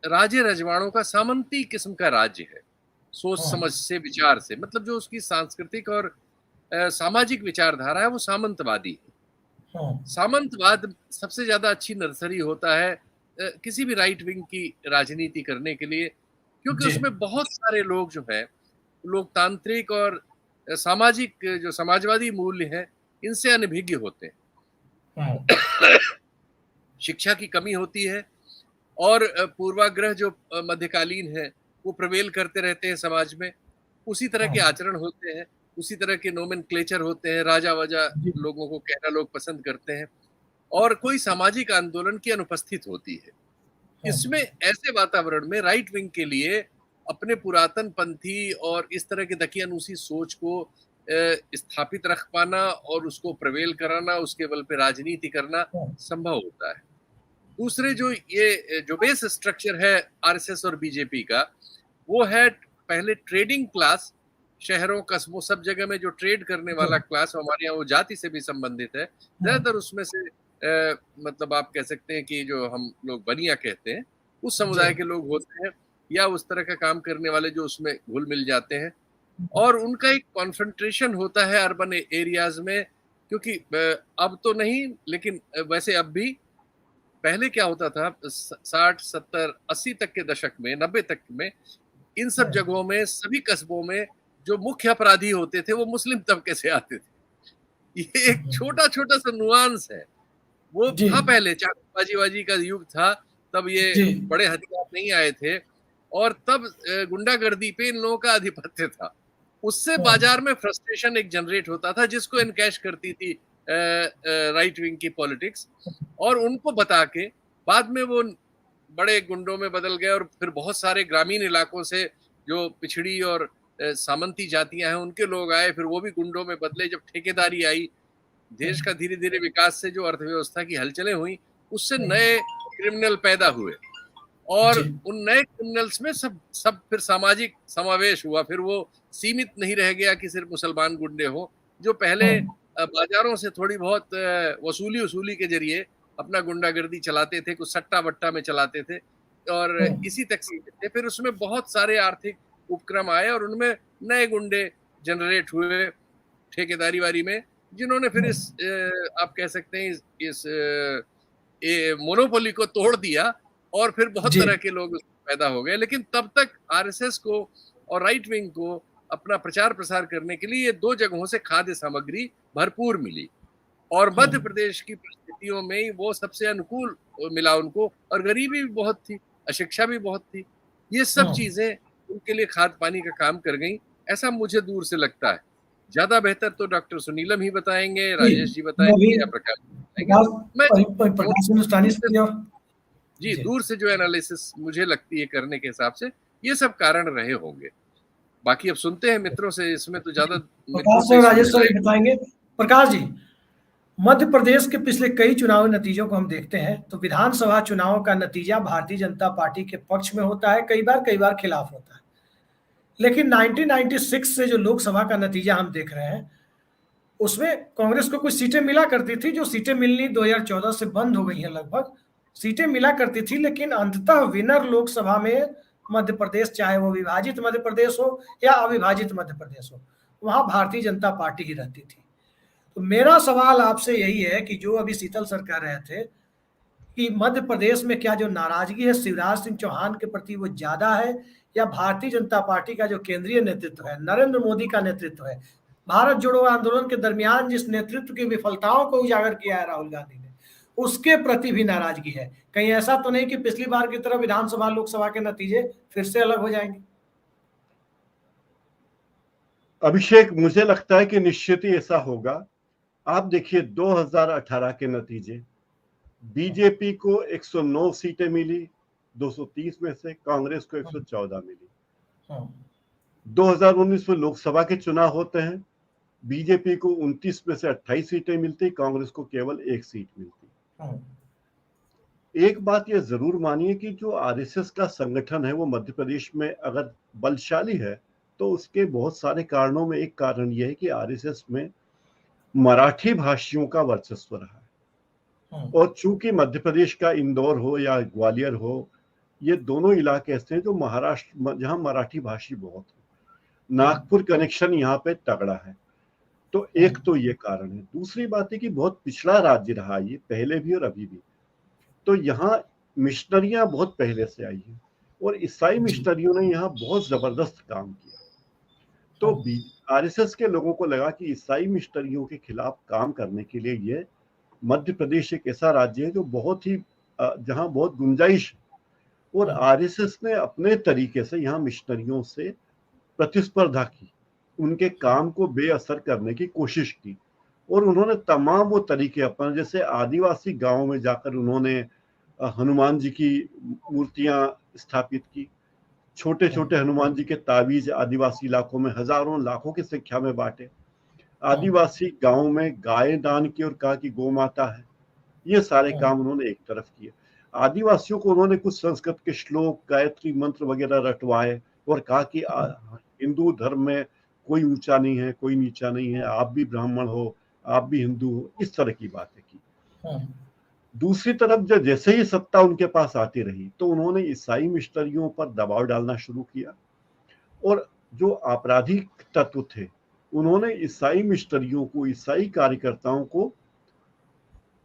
राजे रजवाड़ों का सामंती किस्म का राज्य है, सोच समझ से, विचार से, मतलब जो उसकी सांस्कृतिक और सामाजिक विचारधारा है वो सामंतवादी है। सामंतवाद सबसे ज्यादा अच्छी नर्सरी होता है किसी भी राइट विंग की राजनीति करने के लिए, क्योंकि उसमें बहुत सारे लोग जो है लोकतांत्रिक और सामाजिक जो समाजवादी मूल्य हैं इनसे अनभिज्ञ होते हैं। शिक्षा की कमी होती है और पूर्वाग्रह जो मध्यकालीन है वो प्रवेल करते रहते हैं समाज में। उसी तरह के आचरण होते हैं, उसी तरह के नोमेनक्लेचर होते हैं, राजा वजा लोगों को कहना लोग पसंद करते हैं, और कोई सामाजिक आंदोलन की अनुपस्थित होती है। इसमें ऐसे वातावरण में राइट विंग के लिए अपने पुरातन पंथी और इस तरह के दकियानूसी सोच को स्थापित रख पाना और उसको प्रवेल कराना, उसके बल पे राजनीति करना संभव होता है। दूसरे जो बेस स्ट्रक्चर है आरएसएस और बीजेपी का, वो है पहले ट्रेडिंग क्लास, शहरों कस्बों सब जगह में जो ट्रेड करने वाला क्लास, हमारे यहाँ वो जाति से भी संबंधित है ज्यादातर। उसमें से मतलब आप कह सकते हैं कि जो हम लोग बनिया कहते हैं, उस समुदाय के लोग होते हैं, या उस तरह का काम करने वाले जो उसमें घुल मिल जाते हैं। और उनका एक कॉन्सेंट्रेशन होता है अर्बन एरियाज में, क्योंकि अब तो नहीं, लेकिन वैसे अब भी, पहले क्या होता था 60, 70, 80 तक के दशक में, 90 तक में, इन सब जगहों में, सभी कस्बों में जो मुख्य अपराधी होते थे वो मुस्लिम तबके से आते थे। ये एक छोटा छोटा सा नुआंस है, वो था पहले, चाकूबाजी का युग था, तब ये बड़े हथियार नहीं आए थे, और तब गुंडागर्दी पे इन लोगों का आधिपत्य था। उससे बाजार में फ्रस्ट्रेशन एक जनरेट होता था, जिसको एनकैश करती थी राइट विंग की पॉलिटिक्स, और उनको बता के बाद में वो बड़े गुंडों में बदल गए। और फिर बहुत सारे ग्रामीण इलाकों से जो पिछड़ी और सामंती जातियां हैं उनके लोग आए, फिर वो भी गुंडों में बदले। जब ठेकेदारी आई, देश का धीरे धीरे विकास से जो अर्थव्यवस्था की हलचलें हुई, उससे नए क्रिमिनल पैदा हुए, और उन नए क्रिमिनल्स में सब फिर सामाजिक समावेश हुआ। फिर वो सीमित नहीं रह गया कि सिर्फ मुसलमान गुंडे हो, जो पहले बाजारों से थोड़ी बहुत वसूली के जरिए अपना गुंडागर्दी चलाते थे, कुछ सट्टा बट्टा में चलाते थे, और इसी तक सीमित थे। फिर उसमें बहुत सारे आर्थिक उपक्रम आए और उनमें नए गुंडे जनरेट हुए ठेकेदारी वारी में, जिन्होंने फिर इस आप कह सकते हैं इस मोनोपोली को तोड़ दिया, और फिर बहुत तरह के लोग पैदा हो गए। लेकिन तब तक आरएसएस को और राइट विंग को अपना प्रचार प्रसार करने के लिए ये दो जगहों से खाद्य सामग्री भरपूर मिली, और मध्य प्रदेश की परिस्थितियों में वो सबसे अनुकूल मिला उनको। और गरीबी भी बहुत थी, अशिक्षा भी बहुत थी, ये सब चीजें उनके लिए खाद पानी का काम कर गई, ऐसा मुझे दूर से लगता है। ज्यादा बेहतर तो डॉक्टर सुनीलम ही बताएंगे, राजेश जी बताएंगे, या प्रकाश जी। दूर से जो एनालिसिस मुझे लगती है करने के हिसाब से, ये सब कारण रहे होंगे। बाकी अब सुनते हैं मित्रों से, इसमें तो ज्यादा प्रकाश और राजेश सर बताएंगे। प्रकाश जी, मध्य प्रदेश के पिछले कई चुनावी नतीजों को हम देखते हैं तो विधानसभा चुनाव का नतीजा भारतीय जनता पार्टी के पक्ष में होता है, कई बार खिलाफ होता है। लेकिन 1996 से जो लोकसभा का नतीजा हम देख रहे हैं उसमें कांग्रेस को कुछ सीटें मिला करती थी, जो सीटें मिलनी 2014 से बंद हो गई हैं। लगभग सीटें मिला करती थी, लेकिन अंततः विनर लोकसभा में मध्य प्रदेश, चाहे वो विभाजित मध्य प्रदेश हो या अविभाजित मध्य प्रदेश हो, वहां भारतीय जनता पार्टी ही रहती थी। तो मेरा सवाल आपसे यही है कि जो अभी शीतल सर कह रहे थे कि मध्य प्रदेश में क्या जो नाराजगी है शिवराज सिंह चौहान के प्रति वो ज्यादा है, या भारतीय जनता पार्टी का जो केंद्रीय नेतृत्व है, नरेंद्र मोदी का नेतृत्व है, भारत जोड़ो आंदोलन के दरमियान जिस नेतृत्व की विफलताओं को उजागर किया है राहुल गांधी ने, उसके प्रति भी नाराजगी है? कहीं ऐसा तो नहीं कि पिछली बार की तरह विधानसभा लोकसभा के नतीजे फिर से अलग हो जाएंगे? अभिषेक, मुझे लगता है कि निश्चित ही ऐसा होगा। आप देखिए 2018 के नतीजे, बीजेपी को 109 सीटें मिली 230 में से, कांग्रेस को 114 मिली। 2019 में लोकसभा के चुनाव होते हैं, बीजेपी को 29 में से 28 सीटें मिलती, कांग्रेस को केवल 1 सीट मिलती। एक बात यह जरूर मानिए कि जो आरएसएस का संगठन है वो मध्य प्रदेश में अगर बलशाली है तो उसके बहुत सारे कारणों में एक कारण यह है कि आरएसएस में मराठी भाषियों का वर्चस्व रहा है। और चूंकि मध्य प्रदेश का इंदौर हो या ग्वालियर हो, ये दोनों इलाके ऐसे हैं जो महाराष्ट्र जहां मराठी भाषी बहुत है, नागपुर कनेक्शन यहाँ पे तगड़ा है। तो एक तो ये कारण है। दूसरी बात है कि बहुत पिछड़ा राज्य रहा ये, पहले भी और अभी भी। तो यहाँ मिशनरियां बहुत पहले से आई हैं और ईसाई मिशनरियों ने यहाँ बहुत जबरदस्त काम किया। तो आरएसएस के लोगों को लगा कि ईसाई मिशनरियों के खिलाफ काम करने के लिए ये मध्य प्रदेश एक ऐसा राज्य है जो बहुत ही जहाँ बहुत गुंजाइश है, और आरएसएस ने अपने तरीके से यहाँ मिशनरियों से प्रतिस्पर्धा की, उनके काम को बेअसर करने की कोशिश की, और उन्होंने तमाम वो तरीके अपने, जैसे आदिवासी गांवों में जाकर उन्होंने हनुमान जी की मूर्तियां स्थापित की, छोटे छोटे हनुमान जी के ताबीज आदिवासी इलाकों में हजारों लाखों की संख्या में बांटे, आदिवासी गांवों में गाय दान की और कहा कि गौ माता है। ये सारे काम उन्होंने एक तरफ किए। आदिवासियों को उन्होंने कुछ संस्कृत के श्लोक, गायत्री मंत्र वगैरह रटवाए और कहा कि हिंदू धर्म में कोई ऊंचा नहीं है, कोई नीचा नहीं है, आप भी ब्राह्मण हो, आप भी हिंदू हो, इस तरह की बातें की। दूसरी तरफ जब जैसे ही सत्ता उनके पास आती रही तो उन्होंने ईसाई मिशनरियों पर दबाव डालना शुरू किया, और जो आपराधिक तत्व थे उन्होंने ईसाई मिशनरियों को, ईसाई कार्यकर्ताओं को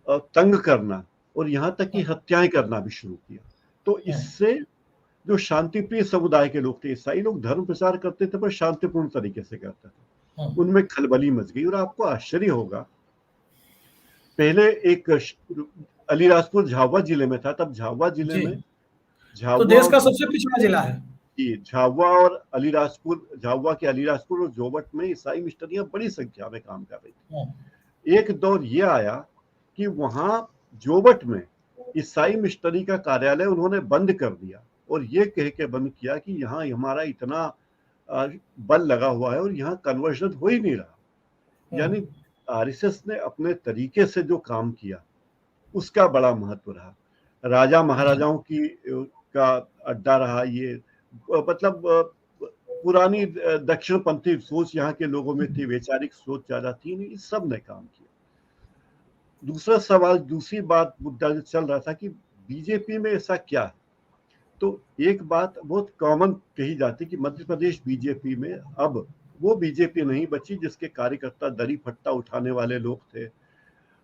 तंग करना और यहाँ तक कि हत्याएं करना भी शुरू किया। तो इससे जो शांतिप्रिय समुदाय के लोग थे, ईसाई लोग धर्म प्रचार करते थे पर शांतिपूर्ण तरीके से करते थे, उनमें खलबली मच गई। और आपको आश्चर्य होगा, पहले एक अलीराजपुर झाबुआ जिले में था, तब झाबुआ जिले में तो देश का सबसे पिछड़ा जिला है जी, झाबुआ और अलीराजपुर, झाबुआ के अलीराजपुर और जोबट में ईसाई मिशनरियां बड़ी संख्या में काम कर रही थी। एक दौर ये आया कि वहां जोबट में ईसाई मिशनरी का कार्यालय उन्होंने बंद कर दिया और ये कह के बंद किया कि यहाँ हमारा इतना बल लगा हुआ है और यहाँ कन्वर्जन हो ही नहीं रहा। यानी आरएसएस ने अपने तरीके से जो काम किया उसका बड़ा महत्व रहा। राजा महाराजाओं की का अड्डा रहा ये, मतलब पुरानी दक्षिणपंथी सोच यहाँ के लोगों में थी, वैचारिक सोच ज्यादा थी नहीं, इस सब ने काम किया। दूसरा सवाल, दूसरी बात मुद्दा जो चल रहा था कि बीजेपी में ऐसा क्या है, तो एक बात बहुत कॉमन कही जाती कि मध्य प्रदेश बीजेपी में अब वो बीजेपी नहीं बची जिसके कार्यकर्ता दरी फट्टा उठाने वाले लोग थे,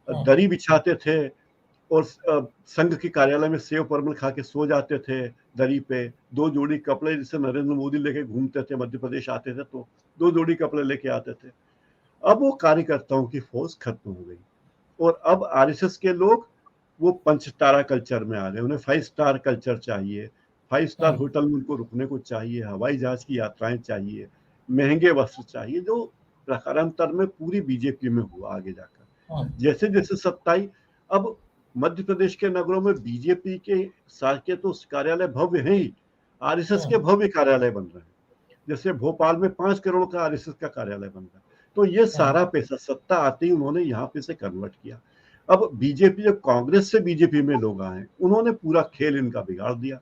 दरी बिछाते थे और संघ के कार्यालय में सेव परमल खा के सो जाते थे दरी पे, 2 जोड़ी कपड़े जिसे नरेंद्र मोदी लेके घूमते थे, मध्य प्रदेश आते थे तो 2 जोड़ी कपड़े लेके आते थे। अब वो कार्यकर्ताओं की फौज खत्म हो गई और अब आरएसएस के लोग वो 5 तारा कल्चर में आ गए। उन्हें 5 स्टार कल्चर चाहिए, 5 स्टार होटल में उनको रुकने को चाहिए, हवाई जहाज की यात्राएं चाहिए, महंगे वस्त्र चाहिए, जो प्रकारांतर में पूरी बीजेपी में हुआ आगे जाकर। जैसे जैसे सत्ता आई, अब मध्य प्रदेश के नगरों में बीजेपी के साके तो कार्यालय भव्य हैं ही, आरएसएस के भव्य कार्यालय बन रहे हैं। जैसे भोपाल में 5 करोड़ का आरएसएस का कार्यालय बन रहा है। तो ये सारा पैसा सत्ता आते ही उन्होंने यहाँ पे से कन्वर्ट किया। अब बीजेपी, जब कांग्रेस से बीजेपी में लोग आए, उन्होंने पूरा खेल इनका बिगाड़ दिया।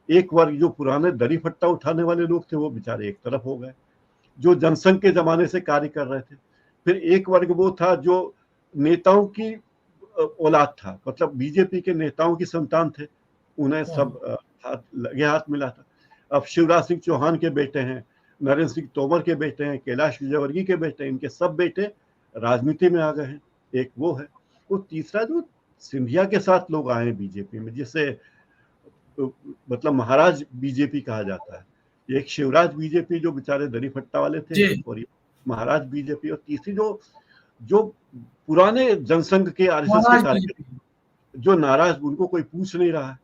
एक वर्ग जो पुराने दरी फट्टा उठाने वाले लोग थे वो बेचारे एक तरफ हो गए, जो जनसंघ के जमाने से कार्य कर रहे थे। फिर एक वर्ग वो था जो नेताओं की औलाद था, मतलब बीजेपी के नेताओं की संतान थे, उन्हें सब लगे हाथ मिला था। अब शिवराज सिंह चौहान के बेटे हैं, नरेंद्र सिंह तोमर के बेटे हैं, कैलाश विजयवर्गीय के बेटे हैं, इनके सब बेटे राजनीति में आ गए हैं। एक वो है। वो तीसरा जो सिंधिया के साथ लोग आए हैं बीजेपी में, जिसे मतलब महाराज बीजेपी कहा जाता है। एक शिवराज बीजेपी जो बेचारे दरी फट्टा वाले थे, और महाराज बीजेपी, और तीसरी जो पुराने जनसंघ के आरएसएस के कार्यकर्ता जो नाराज, उनको कोई पूछ नहीं रहा है।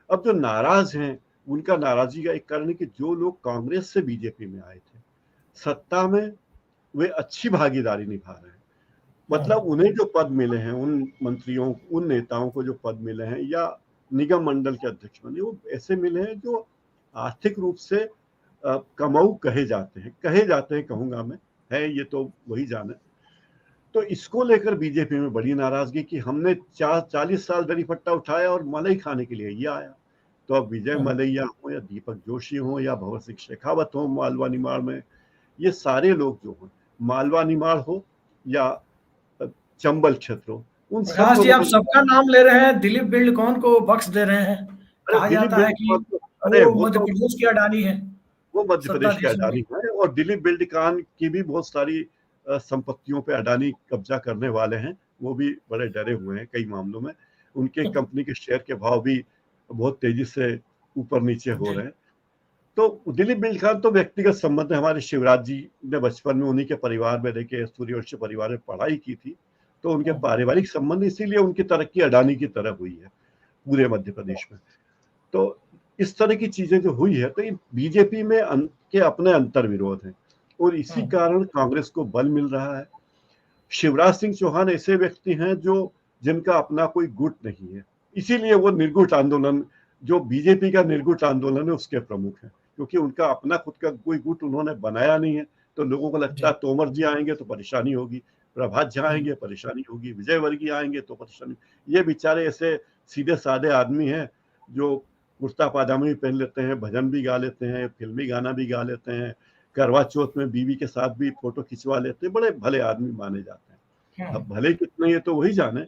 अब जो नाराज हैं उनका नाराजगी का एक कारण है कि जो लोग कांग्रेस से बीजेपी में आए थे, सत्ता में वे अच्छी भागीदारी निभा रहे हैं। मतलब उन्हें जो पद मिले हैं, उन मंत्रियों, उन नेताओं को जो पद मिले हैं या निगम मंडल के अध्यक्ष बने, वो ऐसे मिले हैं जो आर्थिक रूप से कमाऊ कहे जाते हैं कहूंगा मैं, है ये तो वही जाने। तो इसको लेकर बीजेपी में बड़ी नाराजगी कि हमने 40 साल दरी फट्टा उठाया और मलाई खाने के लिए ये आया। तो अब विजय मलैया हो या दीपक जोशी हो या भंवर सिंह शेखावत हो मालवा निमाड़ में, ये सारे लोग जो हो, मालवा निमाड़ हो या चंबल क्षेत्र हो, उन सब आप सबका नाम ले रहे हैं, दिलीप बिल्डकॉन को बख्श दे रहे हैं। कहा जाता है कि वो मध्य प्रदेश की अडानी है, वो मध्य प्रदेश की अडानी है, और दिलीप बिल्डकॉन की भी बहुत सारी संपत्तियों पे अडानी कब्जा करने वाले हैं। वो भी बड़े डरे हुए हैं कई मामलों में। उनके कंपनी के शेयर के भाव भी बहुत तेजी से ऊपर नीचे हो रहे हैं। तो दिलीप बिल्डकॉन तो व्यक्तिगत संबंध है, हमारे शिवराज जी ने बचपन में उन्हीं के परिवार में रह के सूर्यवंशी परिवार में पढ़ाई की थी, तो उनके पारिवारिक संबंध, इसीलिए उनकी तरक्की अडानी की तरह हुई है पूरे मध्य प्रदेश में। तो इस तरह की चीजें जो हुई है, तो बीजेपी में के अपने अंतर विरोध हैं, और इसी कारण कांग्रेस को बल मिल रहा है। शिवराज सिंह चौहान ऐसे व्यक्ति हैं जो जिनका अपना कोई गुट नहीं है, इसीलिए वो निर्गुट आंदोलन, जो बीजेपी का निर्गुट आंदोलन है, उसके प्रमुख हैं, क्योंकि उनका अपना खुद का कोई गुट उन्होंने बनाया नहीं है। तो लोगों को लगता है तोमर जी आएंगे तो परेशानी होगी, प्रभात झा आएंगे परेशानी होगी, विजयवर्गीय आएंगे तो परेशानी। ये बेचारे ऐसे सीधे साधे आदमी हैं जो कुर्ता पाजामा भी पहन लेते हैं, भजन भी गा लेते हैं, फिल्मी गाना भी गा लेते हैं, करवा चौथ में बीवी के साथ भी फोटो खिंचवा लेते हैं, बड़े भले आदमी माने जाते हैं। अब भले कितने ये तो वही जाने।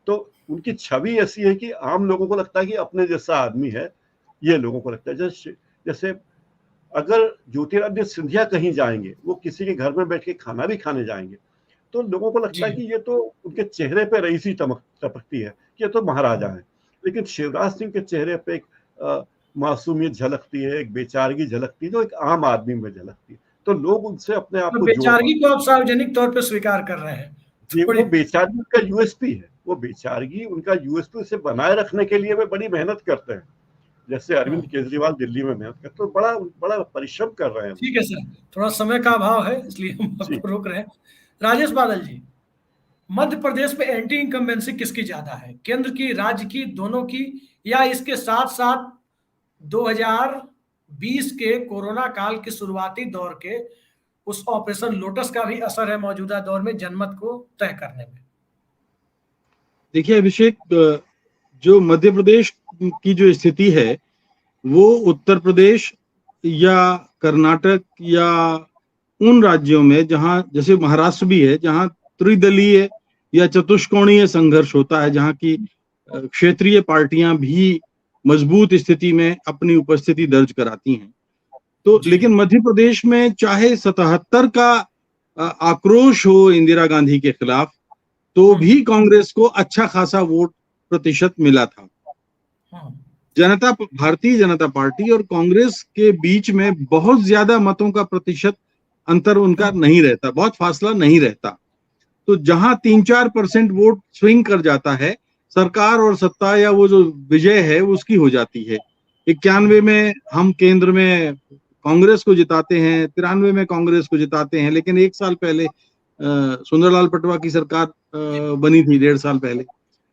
तो उनकी छवि ऐसी है कि आम लोगों को लगता है कि अपने जैसा आदमी है, ये लोगों को लगता है। जैसे अगर ज्योतिरादित्य सिंधिया कहीं जाएंगे, वो किसी के घर में बैठ के खाना भी खाने जाएंगे, तो लोगों को लगता है कि ये तो उनके चेहरे पे रईसी टपकती है कि ये तो महाराजा है। लेकिन शिवराज सिंह के चेहरे पे एक मासूमियत झलकती है, एक बेचारगी झलकती है, जो एक आम आदमी में झलकती है। तो लोग उनसे अपने आप को, बेचारगी को आप सार्वजनिक तौर पे स्वीकार कर रहे हैं। वो बेचारगी उनका यूएसपी है, वो बेचारगी उनका यूएसपी से बनाए रखने के लिए वे बड़ी मेहनत करते हैं। जैसे अरविंद केजरीवाल दिल्ली में मेहनत करते, तो बड़ा परिश्रम कर रहे हैं। ठीक है सर, थोड़ा समय का अभाव है इसलिए हम आपको रोक रहे हैं। राजेश बादल जी, मध्य प्रदेश में एंटी इनकम्बेंसी किसकी ज्यादा है, केंद्र की, राज्य की, दोनों की, या इसके साथ साथ 2020 के कोरोना काल के शुरुआती दौर के उस ऑपरेशन लोटस का भी असर है मौजूदा दौर में जनमत को तय करने में? देखिए अभिषेक, जो मध्य प्रदेश की जो स्थिति है वो उत्तर प्रदेश या कर्नाटक या उन राज्यों में जहां, जैसे महाराष्ट्र भी है, जहां त्रिदलीय या चतुष्कोणीय संघर्ष होता है, जहां की क्षेत्रीय पार्टियां भी मजबूत स्थिति में अपनी उपस्थिति दर्ज कराती हैं। तो लेकिन मध्य प्रदेश में चाहे 77 का आक्रोश हो इंदिरा गांधी के खिलाफ, तो भी कांग्रेस को अच्छा खासा वोट प्रतिशत मिला था। भारतीय जनता पार्टी और कांग्रेस के बीच में बहुत ज्यादा मतों का प्रतिशत अंतर उनका नहीं रहता, बहुत फासला नहीं रहता। तो जहां 3-4% वोट स्विंग कर जाता है, सरकार और सत्ता या वो जो विजय है उसकी हो जाती है। 91 में हम केंद्र में कांग्रेस को जिताते हैं, 93 में कांग्रेस को जिताते हैं, लेकिन एक साल पहले सुंदरलाल पटवा की सरकार बनी थी, 1.5 साल पहले।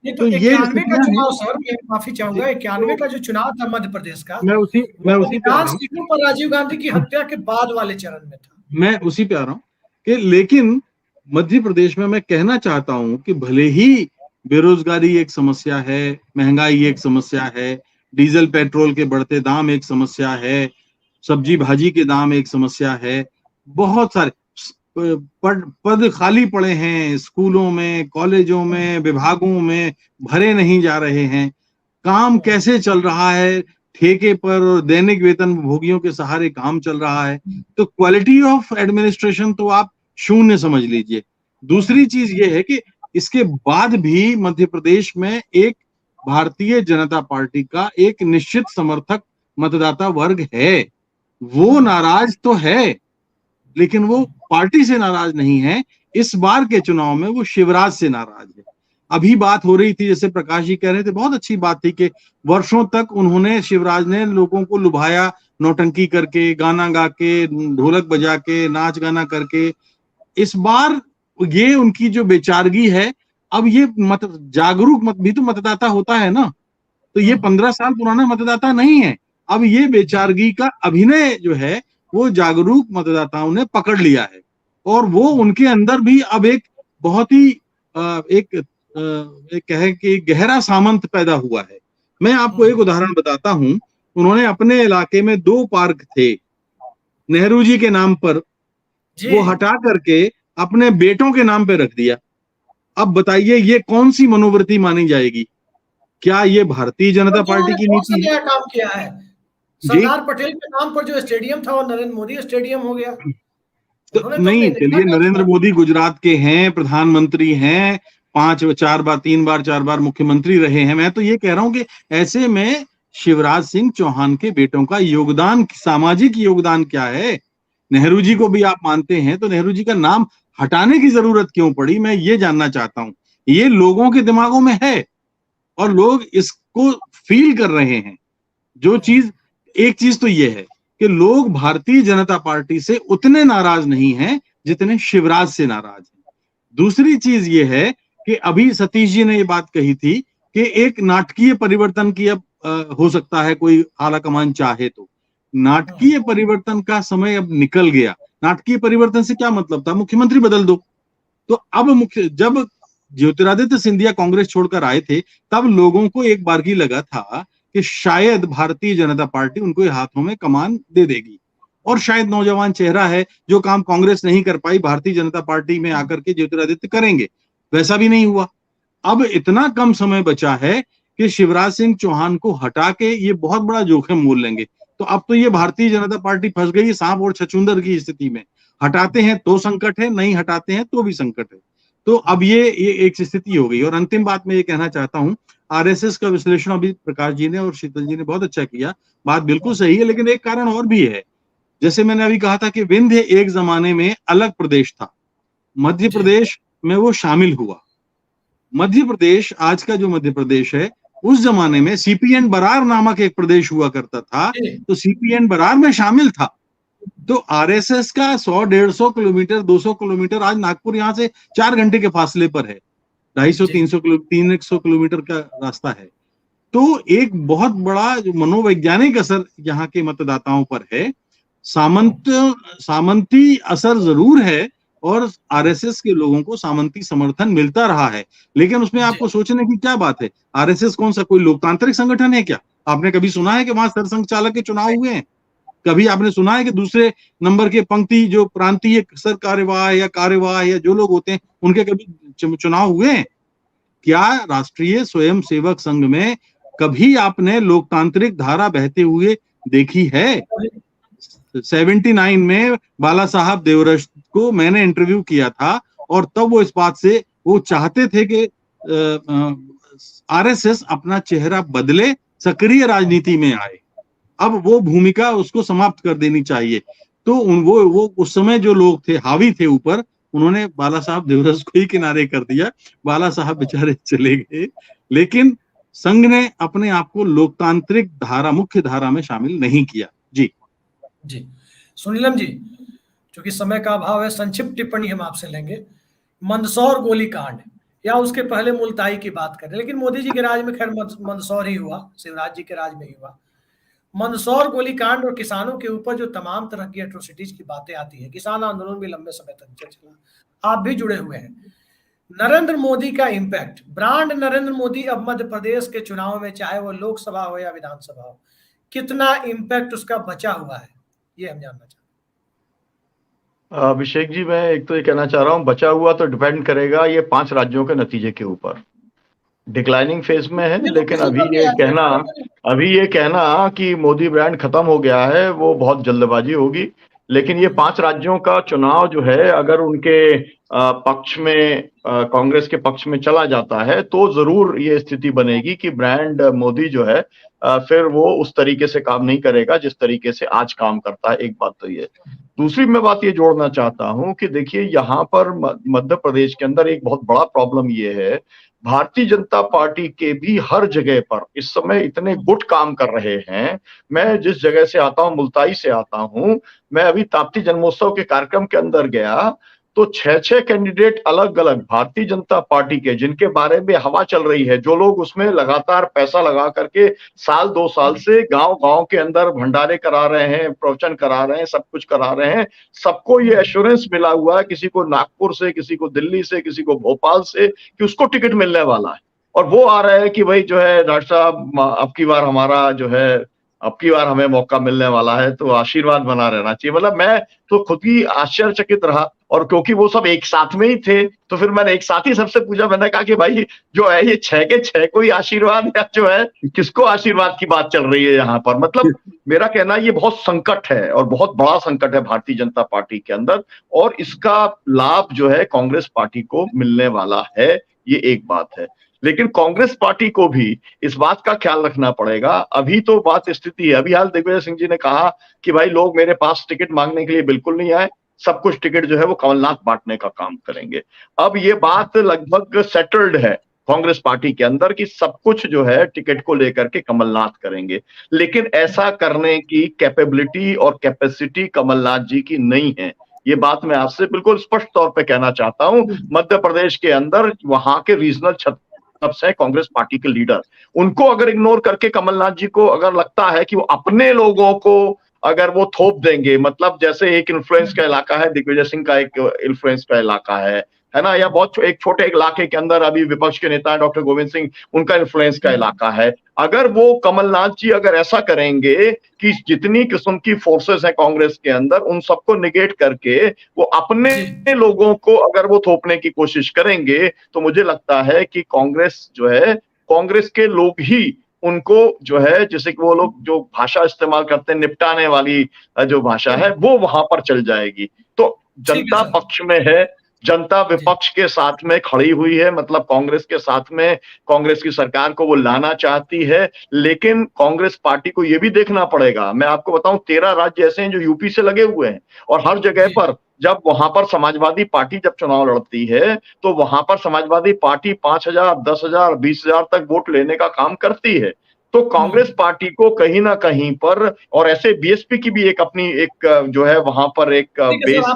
नहीं तो तो ये 91 का स्थितियां हैं। चुनाव सर, मैं माफी चाहूंगा, 91 का जो चुनाव था मध्य प्रदेश का, मैं उसी पे आ रहा अधिकांश हूँ। सीटों पर राजीव गांधी की हत्या के बाद वाले चरण में था। मैं उसी पे आ रहा हूँ कि लेकिन मध्य प्रदेश में मैं कहना चाहता हूं कि भले ही बेरोजगारी एक समस्या है, महंगाई एक समस्या है, डीजल पेट्रोल के बढ़ते दाम एक समस्या है, सब्जी भाजी के दाम एक समस्या है, बहुत सारे पद खाली पड़े हैं स्कूलों में, कॉलेजों में, विभागों में, भरे नहीं जा रहे हैं, काम कैसे चल रहा है, ठेके पर और दैनिक वेतन भोगियों के सहारे काम चल रहा है, तो क्वालिटी ऑफ एडमिनिस्ट्रेशन तो आप शून्य समझ लीजिए। दूसरी चीज ये है कि इसके बाद भी मध्य प्रदेश में एक भारतीय जनता पार्टी का एक निश्चित समर्थक मतदाता वर्ग है, वो नाराज तो है, लेकिन वो पार्टी से नाराज नहीं है। इस बार के चुनाव में वो शिवराज से नाराज है। अभी बात हो रही थी, जैसे प्रकाश जी कह रहे थे, बहुत अच्छी बात थी कि वर्षों तक उन्होंने, शिवराज ने लोगों को लुभाया, नौटंकी करके, गाना गा के, ढोलक बजा के, नाच गाना करके। इस बार ये उनकी जो बेचारगी है, अब ये जागरूक मत भी तो मतदाता होता है ना, तो ये 15 साल पुराना मतदाता नहीं है। अब ये बेचारगी का अभिनय जो है वो जागरूक मतदाताओं ने पकड़ लिया है, और वो उनके अंदर भी अब एक बहुत ही एक कहे कि गहरा सामंत पैदा हुआ है। मैं आपको एक उदाहरण बताता हूं। उन्होंने अपने इलाके में 2 पार्क थे नेहरू जी के नाम पर, वो हटा करके अपने बेटों के नाम पे रख दिया। अब बताइए ये कौन सी मनोवृत्ति मानी जाएगी? क्या ये भारतीय जनता पार्टी की नीति है? काम किया है। सरदार पटेल के नाम पर जो स्टेडियम था वो नरेंद्र मोदी स्टेडियम हो गया। तो नहीं, चलिए, नरेंद्र मोदी गुजरात के हैं, प्रधानमंत्री हैं, 4 बार मुख्यमंत्री रहे हैं। मैं तो ये कह रहा हूं कि ऐसे में शिवराज सिंह चौहान के बेटों का योगदान, सामाजिक योगदान क्या है? नेहरू जी को भी आप मानते हैं, तो नेहरू जी का नाम हटाने की जरूरत क्यों पड़ी? मैं ये जानना चाहता हूं। ये लोगों के दिमागों में है और लोग इसको फील कर रहे हैं। एक चीज तो ये है कि लोग भारतीय जनता पार्टी से उतने नाराज नहीं हैं जितने शिवराज से नाराज हैं। दूसरी चीज ये है कि अभी सतीश जी ने ये बात कही थी कि एक नाटकीय परिवर्तन की अब हो सकता है, कोई आला कमान चाहे तो। नाटकीय परिवर्तन का समय अब निकल गया। नाटकीय परिवर्तन से क्या मतलब था? मुख्यमंत्री बदल दो। तो अब जब ज्योतिरादित्य सिंधिया कांग्रेस छोड़कर आए थे, तब लोगों को एक बार की लगा था कि शायद भारतीय जनता पार्टी उनको हाथों में कमान दे देगी, और शायद नौजवान चेहरा है, जो काम कांग्रेस नहीं कर पाई भारतीय जनता पार्टी में आकर के ज्योतिरादित्य करेंगे। वैसा भी नहीं हुआ। अब इतना कम समय बचा है कि शिवराज सिंह चौहान को हटा के ये बहुत बड़ा जोखिम मोल लेंगे। तो अब तो ये भारतीय जनता पार्टी फंस गई सांप और छछूंदर की स्थिति में। हटाते हैं तो संकट है, नहीं हटाते हैं तो भी संकट है। तो अब ये एक स्थिति हो गई। और अंतिम बात मैं ये कहना चाहता हूं, आरएसएस का विश्लेषण अभी प्रकाश जी ने और शीतल जी ने बहुत अच्छा किया, बात बिल्कुल सही है, लेकिन एक कारण और भी है। जैसे मैंने अभी कहा था कि विंध्य एक जमाने में अलग प्रदेश था, मध्य प्रदेश में वो शामिल हुआ। मध्य प्रदेश, आज का जो मध्य प्रदेश है, उस जमाने में सीपीएन बरार नामक एक प्रदेश हुआ करता था, तो सीपीएन बरार में शामिल था। तो आरएसएस का 100-150 किलोमीटर, 200 किलोमीटर, आज नागपुर यहां से 4 घंटे के फासले पर है, 250-300 किलोमीटर का रास्ता है। तो एक बहुत बड़ा मनोवैज्ञानिक असर यहाँ के मतदाताओं पर है। सामंती असर जरूर है, और आरएसएस के लोगों को सामंती समर्थन मिलता रहा है, लेकिन उसमें आपको सोचने की क्या बात है? आरएसएस कौन सा कोई लोकतांत्रिक संगठन है क्या? आपने कभी सुना है कि वहां सरसंघ चालक के चुनाव हुए हैं? कभी आपने सुना है कि दूसरे नंबर के पंक्ति जो प्रांतीय सर कार्यवाह या जो लोग होते हैं, उनके कभी चुनाव हुए हैं? क्या राष्ट्रीय स्वयं सेवक संघ में कभी आपने लोकतांत्रिक धारा बहते हुए देखी है? 79 में बाला साहब देवरश को मैंने इंटरव्यू किया था, और तब वो इस बात से वो चाहते थे कि आरएसएस अपना चेहरा बदले, सक्रिय राजनीति में आए। अब वो भूमिका उसको समाप्त कर देनी चाहिए। तो वो उस समय जो लोग थे, हावी थे ऊपर, उन्होंने बाला साहब देवरस को ही किनारे कर दिया। बाला साहब बेचारे चले गए, लेकिन संघ ने अपने आप को लोकतांत्रिक धारा, मुख्य धारा में शामिल नहीं किया। जी सुनीलम जी, चूंकि समय का अभाव है, संक्षिप्त टिप्पणी हम आपसे लेंगे। मंदसौर गोलीकांड, या उसके पहले मुल्ताई की बात करें, लेकिन मोदी जी के राज में खैर मंदसौर ही हुआ, शिवराज जी के राज में ही हुआ। मंदसौर गोलीकांड और किसानों के ऊपर जो तमाम तरह की एट्रोसिटीज की बातें आती है, किसान आंदोलन भी लंबे समय तक चला, आप भी जुड़े हुए हैं। नरेंद्र मोदी का इंपैक्ट, ब्रांड नरेंद्र मोदी अब मध्य प्रदेश के चुनाव में, चाहे वो लोकसभा हो या विधानसभा हो, कितना इंपैक्ट उसका बचा हुआ है, ये हम जानना चाहते हैं। अभिषेक जी, मैं एक तो ये कहना चाह रहा हूँ, बचा हुआ तो डिपेंड करेगा ये 5 राज्यों के नतीजे के ऊपर। डिक्लाइनिंग फेज में है, लेकिन अभी ये कहना कि मोदी ब्रांड खत्म हो गया है, वो बहुत जल्दबाजी होगी। लेकिन ये 5 राज्यों का चुनाव जो है, अगर उनके पक्ष में, कांग्रेस के पक्ष में चला जाता है, तो जरूर ये स्थिति बनेगी कि ब्रांड मोदी जो है फिर वो उस तरीके से काम नहीं करेगा जिस तरीके से आज काम करता है। एक बात तो ये। दूसरी मैं बात ये जोड़ना चाहता हूं कि देखिए, यहाँ पर मध्य प्रदेश के अंदर एक बहुत बड़ा प्रॉब्लम ये है, भारतीय जनता पार्टी के भी हर जगह पर इस समय इतने गुट काम कर रहे हैं। मैं जिस जगह से आता हूं, मुल्ताई से आता हूं, मैं अभी ताप्ती जन्मोत्सव के कार्यक्रम के अंदर गया तो 6 कैंडिडेट अलग अलग भारतीय जनता पार्टी के, जिनके बारे में हवा चल रही है, जो लोग उसमें लगातार पैसा लगा करके साल 2 साल से गांव गांव के अंदर भंडारे करा रहे हैं, प्रवचन करा रहे हैं, सब कुछ करा रहे हैं, सबको ये एश्योरेंस मिला हुआ है, किसी को नागपुर से, किसी को दिल्ली से, किसी को भोपाल से, कि उसको टिकट मिलने वाला है। और वो आ रहे हैं कि भाई जो है डॉक्टर साहब, अब की बार हमारा जो है, अब की बार हमें मौका मिलने वाला है, तो आशीर्वाद बना रहना चाहिए। मतलब मैं तो खुद ही आश्चर्यचकित रहा, और क्योंकि वो सब एक साथ में ही थे, तो फिर मैंने एक साथ ही सबसे पूछा, मैंने कहा कि भाई जो है ये 6 के 6 कोई आशीर्वाद, या जो है किसको आशीर्वाद की बात चल रही है यहाँ पर। मतलब मेरा कहना ये बहुत संकट है, और बहुत बड़ा संकट है भारतीय जनता पार्टी के अंदर, और इसका लाभ जो है कांग्रेस पार्टी को मिलने वाला है, ये एक बात है। लेकिन कांग्रेस पार्टी को भी इस बात का ख्याल रखना पड़ेगा। अभी तो बात स्थिति है, अभी हाल दिग्विजय सिंह जी ने कहा कि भाई लोग मेरे पास टिकट मांगने के लिए बिल्कुल नहीं आए, सब कुछ टिकट जो है वो कमलनाथ बांटने का काम करेंगे। अब ये बात लगभग सेटल्ड है कांग्रेस पार्टी के अंदर कि सब कुछ जो है टिकट को लेकर के कमलनाथ करेंगे, लेकिन ऐसा करने की कैपेबिलिटी और कैपेसिटी कमलनाथ जी की नहीं है। ये बात मैं आपसे बिल्कुल स्पष्ट तौर पे कहना चाहता हूं। मध्य प्रदेश के अंदर वहां के रीजनल है कांग्रेस पार्टी के लीडर, उनको अगर इग्नोर करके कमलनाथ जी को अगर लगता है कि वो अपने लोगों को अगर वो थोप देंगे, मतलब जैसे एक इन्फ्लुएंस का इलाका है, दिग्विजय सिंह का एक इन्फ्लुएंस का इलाका है ना, या बहुत एक छोटे इलाके के अंदर अभी विपक्ष के नेता डॉक्टर गोविंद सिंह, उनका इन्फ्लुएंस का इलाका है। अगर वो कमलनाथ जी अगर ऐसा करेंगे कि जितनी किस्म की फोर्सेस है कांग्रेस के अंदर, उन सबको निगेट करके वो अपने लोगों को अगर वो थोपने की कोशिश करेंगे, तो मुझे लगता है कि कांग्रेस जो है, कांग्रेस के लोग ही उनको जो है, जैसे कि वो लोग जो भाषा इस्तेमाल करते हैं, निपटाने वाली जो भाषा है, वो वहां पर चल जाएगी। तो जनता पक्ष में है, जनता विपक्ष के साथ में खड़ी हुई है, मतलब कांग्रेस के साथ में, कांग्रेस की सरकार को वो लाना चाहती है। लेकिन कांग्रेस पार्टी को ये भी देखना पड़ेगा, मैं आपको बताऊं 13 राज्य ऐसे हैं जो यूपी से लगे हुए हैं, और हर जगह पर जब वहां पर समाजवादी पार्टी जब चुनाव लड़ती है, तो वहां पर समाजवादी पार्टी 5,000, 10,000, 20,000 तक वोट लेने का काम करती है। तो कांग्रेस पार्टी को कहीं ना कहीं पर, और ऐसे बीएसपी की भी एक अपनी एक जो है वहां पर एक बेस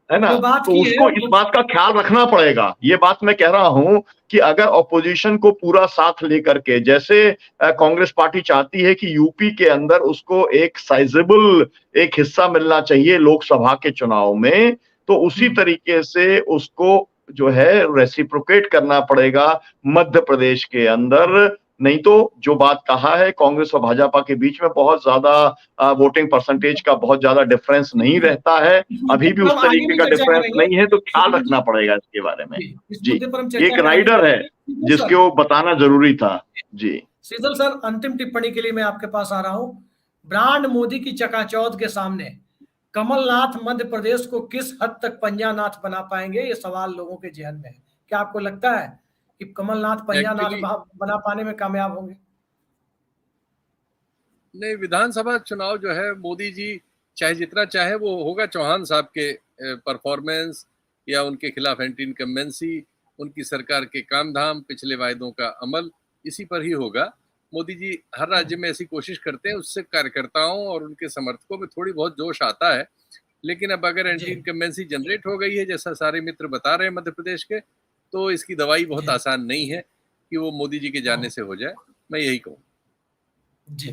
है ना, तो उसको इस बात का ख्याल रखना पड़ेगा। ये बात मैं कह रहा हूं कि अगर ऑपोजिशन को पूरा साथ लेकर के, जैसे कांग्रेस पार्टी चाहती है कि यूपी के अंदर उसको एक साइजेबल एक हिस्सा मिलना चाहिए लोकसभा के चुनाव में, तो उसी तरीके से उसको जो है रेसिप्रोकेट करना पड़ेगा मध्य प्रदेश के अंदर। नहीं तो जो बात कहा है, कांग्रेस और भाजपा के बीच में बहुत ज्यादा वोटिंग परसेंटेज का बहुत ज्यादा डिफरेंस नहीं रहता है, अभी भी उस तरीके का डिफरेंस नहीं है, तो ख्याल रखना पड़ेगा इसके बारे में। जी, एक राइडर है जिसको बताना जरूरी था। जी शीतल सर, अंतिम टिप्पणी के लिए मैं आपके पास आ रहा हूं। ब्रांड मोदी की चकाचौंध के सामने कमलनाथ मध्य प्रदेश को किस हद तक पंजानाथ बना पाएंगे, ये सवाल लोगों के जहन में है। क्या आपको लगता है कि कमलनाथ पंजानाथ बना पाने में कामयाब होंगे? नहीं, विधानसभा चुनाव जो है मोदी जी चाहे जितना चाहे वो होगा, चौहान साहब के परफॉर्मेंस या उनके खिलाफ एंटी इनकम्बेंसी, उनकी सरकार के काम धाम, पिछले वायदों का अमल, इसी पर ही होगा। मोदी जी हर राज्य में ऐसी कोशिश करते हैं, उससे कार्यकर्ताओं और उनके समर्थकों में थोड़ी बहुत जोश आता है। लेकिन अब अगर एंटी इनकम्बेंसी जनरेट हो गई है, जैसा सारे मित्र बता रहे हैं मध्य प्रदेश के, तो इसकी दवाई बहुत आसान नहीं है कि वो मोदी जी के जाने से हो जाए, मैं यही कहूँ। जी,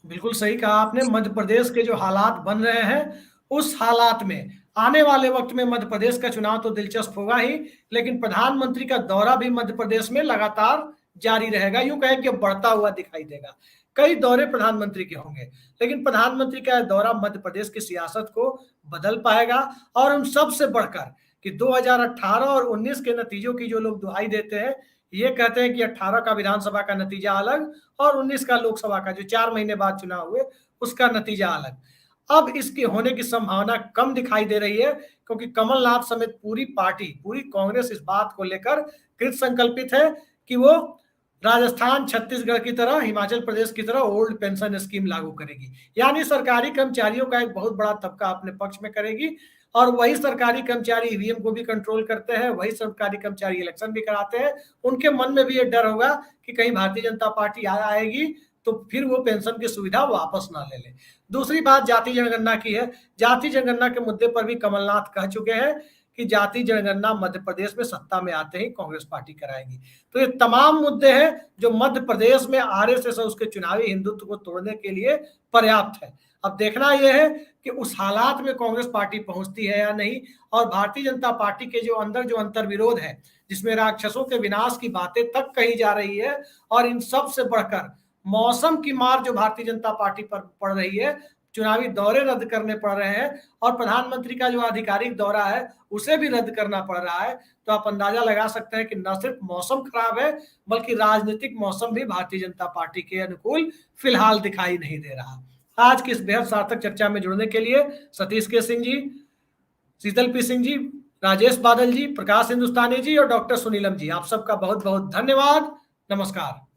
बिल्कुल सही कहा आपने। मध्य प्रदेश के जो हालात बन रहे हैं, उस हालात में आने वाले वक्त में मध्य प्रदेश का चुनाव तो दिलचस्प होगा ही, लेकिन प्रधानमंत्री का दौरा भी मध्य प्रदेश में लगातार जारी रहेगा। यूं कहें कि बढ़ता हुआ दिखाई देगा। कई दौरे प्रधानमंत्री के होंगे, लेकिन प्रधानमंत्री का दौरा मध्य प्रदेश की सियासत को बदल पाएगा। और उन सबसे बढ़कर कि 2018 और 19 के नतीजों की जो लोग दुहाई देते हैं, ये कहते हैं कि 18 का विधानसभा का नतीजा अलग और 19 का लोकसभा का, जो 4 महीने बाद चुनाव हुए, उसका नतीजा अलग। अब इसके होने की संभावना कम दिखाई दे रही है, क्योंकि कमलनाथ समेत पूरी पार्टी, पूरी कांग्रेस इस बात को लेकर कृत संकल्पित है कि वो राजस्थान, छत्तीसगढ़ की तरह, हिमाचल प्रदेश की तरह ओल्ड पेंशन स्कीम लागू करेगी। यानी सरकारी कर्मचारियों का एक बहुत बड़ा तबका अपने पक्ष में करेगी। और वही सरकारी कर्मचारी ईवीएम को भी कंट्रोल करते हैं, वही सरकारी कर्मचारी इलेक्शन भी कराते हैं। उनके मन में भी ये डर होगा कि कहीं भारतीय जनता पार्टी आएगी तो फिर वो पेंशन की सुविधा वापस ना ले ले। दूसरी बात जाति जनगणना की है। जाति जनगणना के मुद्दे पर भी कमलनाथ कह चुके हैं कि जाति जनगणना मध्य प्रदेश में सत्ता में आते ही कांग्रेस पार्टी कराएगी। तो ये तमाम मुद्दे हैं जो मध्य प्रदेश में आरएसएस और उसके चुनावी हिंदुत्व को तोड़ने के लिए पर्याप्त है। अब देखना यह है कि उस हालात में कांग्रेस पार्टी पहुंचती है या नहीं। और भारतीय जनता पार्टी के जो अंदर जो अंतर्विरोध है, जिसमें राक्षसों के विनाश की बातें तक कही जा रही है, और इन सब से बढ़कर मौसम की मार जो भारतीय जनता पार्टी पर पड़ रही है, चुनावी दौरे रद्द करने पड़ रहे हैं, और प्रधानमंत्री का जो आधिकारिक दौरा है उसे भी रद्द करना पड़ रहा है, तो आप अंदाजा लगा सकते हैं कि न सिर्फ मौसम खराब है, बल्कि राजनीतिक मौसम भी भारतीय जनता पार्टी के अनुकूल फिलहाल दिखाई नहीं दे रहा। आज की इस बेहद सार्थक चर्चा में जुड़ने के लिए सतीश के सिंह जी, शीतल पी सिंह जी, राजेश बादल जी, प्रकाश हिंदुस्तानी जी और डॉक्टर सुनीलम जी, आप सबका बहुत बहुत धन्यवाद। नमस्कार।